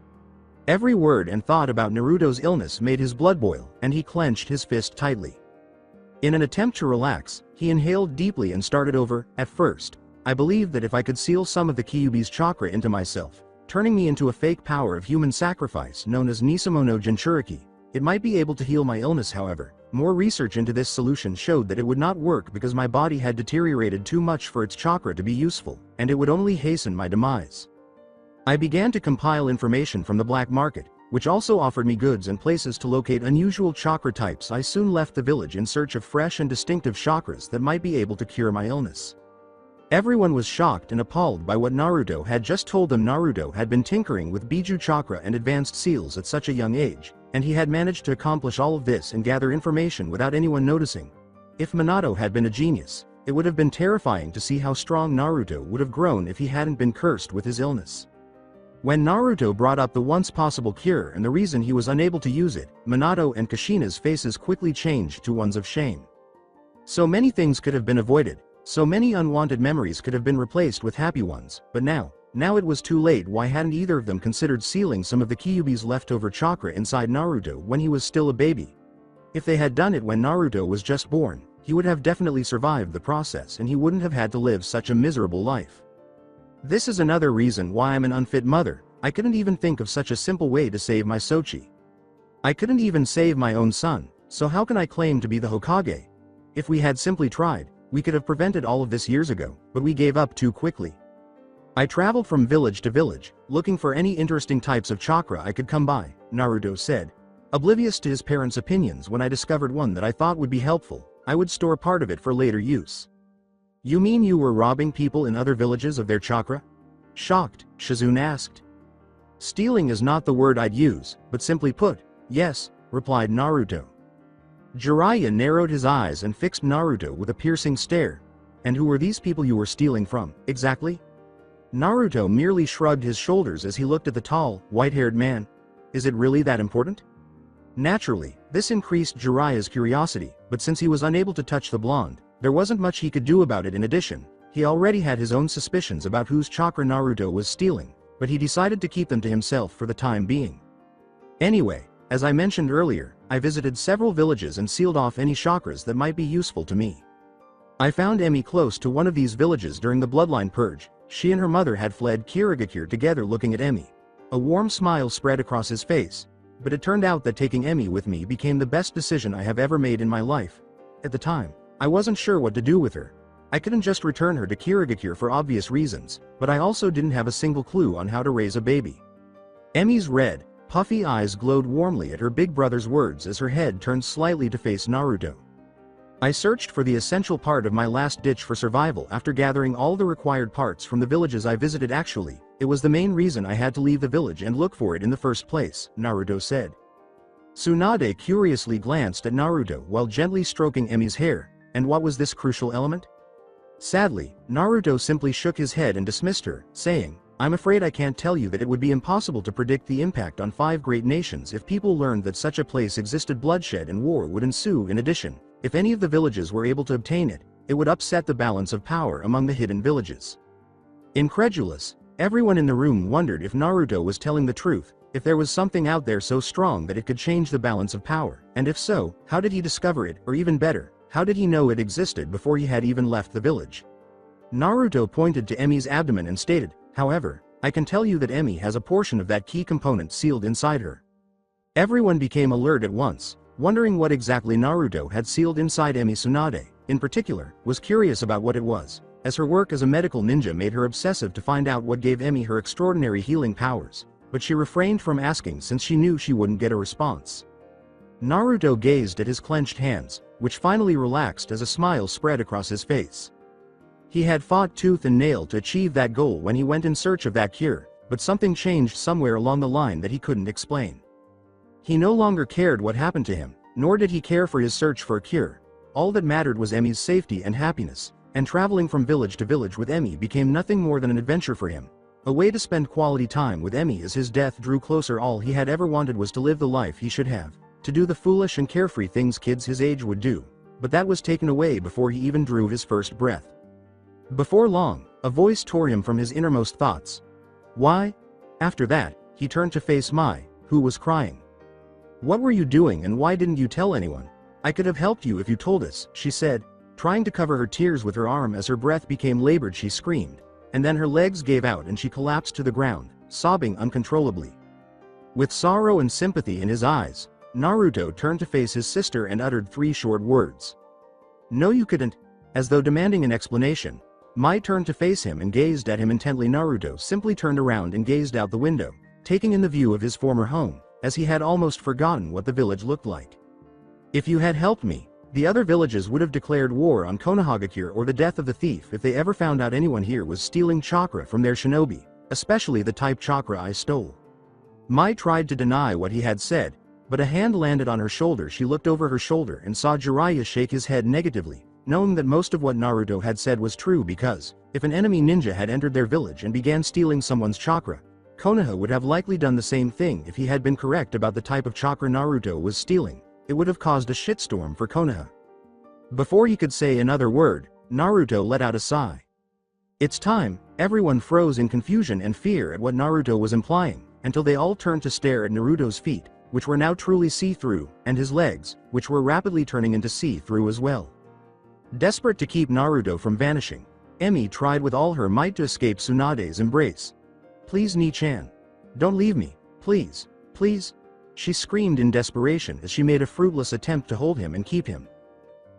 Every word and thought about Naruto's illness made his blood boil, and he clenched his fist tightly. In an attempt to relax, he inhaled deeply and started over. At first, I believed that if I could seal some of the Kyuubi's chakra into myself, turning me into a fake power of human sacrifice known as Nisamono Jinchuriki, it might be able to heal my illness. However, more research into this solution showed that it would not work because my body had deteriorated too much for its chakra to be useful, and it would only hasten my demise. I began to compile information from the black market, which also offered me goods and places to locate unusual chakra types. I soon left the village in search of fresh and distinctive chakras that might be able to cure my illness. Everyone was shocked and appalled by what Naruto had just told them. Naruto had been tinkering with Biju chakra and advanced seals at such a young age, and he had managed to accomplish all of this and gather information without anyone noticing. If Minato had been a genius, it would have been terrifying to see how strong Naruto would have grown if he hadn't been cursed with his illness. When Naruto brought up the once possible cure and the reason he was unable to use it, Minato and Kushina's faces quickly changed to ones of shame. So many things could have been avoided, so many unwanted memories could have been replaced with happy ones, but now it was too late. Why hadn't either of them considered sealing some of the Kyuubi's leftover chakra inside Naruto when he was still a baby? If they had done it when Naruto was just born, he would have definitely survived the process and he wouldn't have had to live such a miserable life. This is another reason why I'm an unfit mother. I couldn't even think of such a simple way to save my Sochi. I couldn't even save my own son, so how can I claim to be the Hokage? If we had simply tried, we could have prevented all of this years ago, but we gave up too quickly. I traveled from village to village, looking for any interesting types of chakra I could come by, Naruto said. Oblivious to his parents' opinions, when I discovered one that I thought would be helpful, I would store part of it for later use. You mean you were robbing people in other villages of their chakra? Shocked, Shizune asked. Stealing is not the word I'd use, but simply put, yes, replied Naruto. Jiraiya narrowed his eyes and fixed Naruto with a piercing stare. And who were these people you were stealing from, exactly? Naruto merely shrugged his shoulders as he looked at the tall, white-haired man. Is it really that important? Naturally, this increased Jiraiya's curiosity, but since he was unable to touch the blonde, there wasn't much he could do about it. In addition, he already had his own suspicions about whose chakra Naruto was stealing, but he decided to keep them to himself for the time being. Anyway, as I mentioned earlier, I visited several villages and sealed off any chakras that might be useful to me. I found Emmy close to one of these villages during the bloodline purge. She and her mother had fled Kirigakure together. Looking at Emmy, a warm smile spread across his face, but it turned out that taking Emmy with me became the best decision I have ever made in my life. At the time, I wasn't sure what to do with her. I couldn't just return her to Kirigakure for obvious reasons, but I also didn't have a single clue on how to raise a baby. Emmy's red, puffy eyes glowed warmly at her big brother's words as her head turned slightly to face Naruto. I searched for the essential part of my last ditch for survival after gathering all the required parts from the villages I visited. Actually, it was the main reason I had to leave the village and look for it in the first place, Naruto said. Tsunade curiously glanced at Naruto while gently stroking Emmy's hair. And what was this crucial element? Sadly, Naruto simply shook his head and dismissed her, saying, I'm afraid I can't tell you that. It would be impossible to predict the impact on 5 great nations if people learned that such a place existed. Bloodshed and war would ensue. In addition, if any of the villages were able to obtain it, it would upset the balance of power among the hidden villages. Incredulous, everyone in the room wondered if Naruto was telling the truth, if there was something out there so strong that it could change the balance of power, and if so, how did he discover it, or even better, how did he know it existed before he had even left the village? Naruto pointed to Emmy's abdomen and stated, however, I can tell you that Emmy has a portion of that key component sealed inside her. Everyone became alert at once, wondering what exactly Naruto had sealed inside Emmy. Tsunade, in particular, was curious about what it was, as her work as a medical ninja made her obsessive to find out what gave Emmy her extraordinary healing powers, but she refrained from asking since she knew she wouldn't get a response. Naruto gazed at his clenched hands, which finally relaxed as a smile spread across his face. He had fought tooth and nail to achieve that goal when he went in search of that cure, but something changed somewhere along the line that he couldn't explain. He no longer cared what happened to him, nor did he care for his search for a cure. All that mattered was Emmy's safety and happiness, and traveling from village to village with Emmy became nothing more than an adventure for him. A way to spend quality time with Emmy as his death drew closer. All he had ever wanted was to live the life he should have, to do the foolish and carefree things kids his age would do, but that was taken away before he even drew his first breath. Before long, a voice tore him from his innermost thoughts. Why? After that, he turned to face Mai, who was crying. What were you doing and why didn't you tell anyone? I could have helped you if you told us, she said, trying to cover her tears with her arm. As her breath became labored, she screamed, and then her legs gave out and she collapsed to the ground, sobbing uncontrollably. With sorrow and sympathy in his eyes, Naruto turned to face his sister and uttered 3 short words. No, you couldn't. As though demanding an explanation, Mai turned to face him and gazed at him intently. Naruto simply turned around and gazed out the window, taking in the view of his former home, as he had almost forgotten what the village looked like. If you had helped me, the other villages would have declared war on Konohagakure or the death of the thief if they ever found out anyone here was stealing chakra from their shinobi, especially the type chakra I stole. Mai tried to deny what he had said, but a hand landed on her shoulder. She looked over her shoulder and saw Jiraiya shake his head negatively, knowing that most of what Naruto had said was true, because if an enemy ninja had entered their village and began stealing someone's chakra, Konoha would have likely done the same thing. If he had been correct about the type of chakra Naruto was stealing, it would have caused a shitstorm for Konoha. Before he could say another word, Naruto let out a sigh. It's time. Everyone froze in confusion and fear at what Naruto was implying, until they all turned to stare at Naruto's feet, which were now truly see-through, and his legs, which were rapidly turning into see-through as well. Desperate to keep Naruto from vanishing, Emmy tried with all her might to escape Tsunade's embrace. Please, Ni-chan. Don't leave me, please, please. She screamed in desperation as she made a fruitless attempt to hold him and keep him.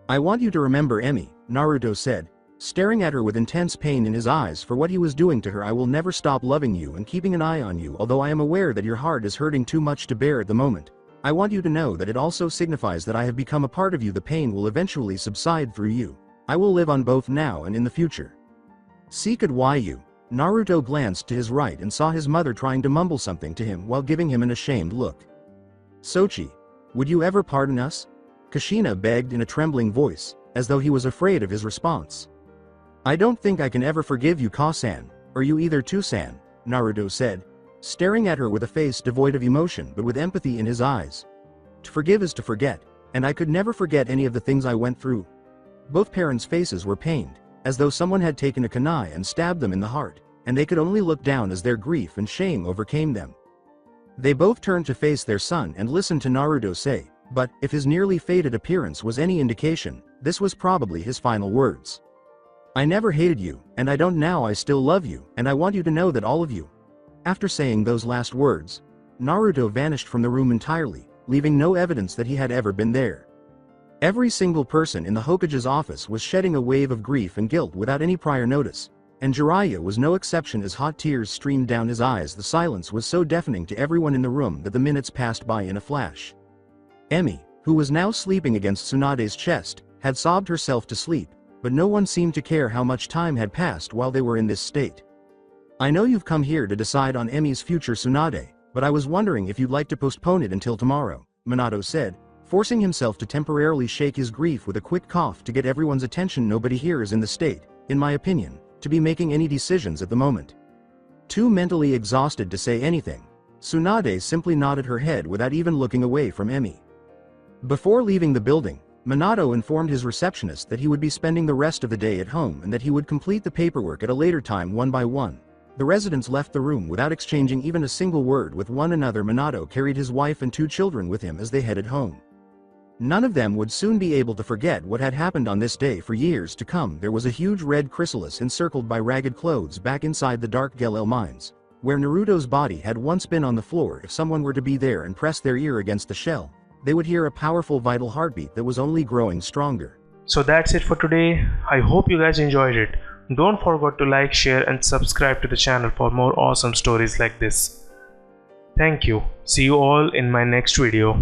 I want you to remember, Emmy, Naruto said, staring at her with intense pain in his eyes for what he was doing to her. I will never stop loving you and keeping an eye on you, although I am aware that your heart is hurting too much to bear at the moment. I want you to know that it also signifies that I have become a part of you. The pain will eventually subside through you. I will live on both now and in the future. Seeked Yu. Naruto glanced to his right and saw his mother trying to mumble something to him while giving him an ashamed look. Sochi, would you ever pardon us? Kushina begged in a trembling voice, as though he was afraid of his response. I don't think I can ever forgive you, Ka-san, or you either too-san, Naruto said, staring at her with a face devoid of emotion but with empathy in his eyes. To forgive is to forget, and I could never forget any of the things I went through. Both parents' faces were pained, as though someone had taken a kunai and stabbed them in the heart, and they could only look down as their grief and shame overcame them. They both turned to face their son and listened to Naruto say, but, if his nearly faded appearance was any indication, this was probably his final words. I never hated you, and I don't now. I still love you, and I want you to know that, all of you. After saying those last words, Naruto vanished from the room entirely, leaving no evidence that he had ever been there. Every single person in the Hokage's office was shedding a wave of grief and guilt without any prior notice, and Jiraiya was no exception as hot tears streamed down his eyes. The silence was so deafening to everyone in the room that the minutes passed by in a flash. Emmy, who was now sleeping against Tsunade's chest, had sobbed herself to sleep, but no one seemed to care how much time had passed while they were in this state. I know you've come here to decide on Emmy's future, Tsunade, but I was wondering if you'd like to postpone it until tomorrow, Minato said, forcing himself to temporarily shake his grief with a quick cough to get everyone's attention. Nobody here is in the state, in my opinion, to be making any decisions at the moment. Too mentally exhausted to say anything, Tsunade simply nodded her head without even looking away from Emmy. Before leaving the building, Minato informed his receptionist that he would be spending the rest of the day at home and that he would complete the paperwork at a later time one by one. The residents left the room without exchanging even a single word with one another. Minato carried his wife and 2 children with him as they headed home. None of them would soon be able to forget what had happened on this day for years to come. There was a huge red chrysalis encircled by ragged clothes back inside the dark Gelel mines, where Naruto's body had once been on the floor. If someone were to be there and press their ear against the shell, they would hear a powerful vital heartbeat that was only growing stronger. So that's it for today. I hope you guys enjoyed it. Don't forget to like, share and subscribe to the channel for more awesome stories like this. Thank you. See you all in my next video.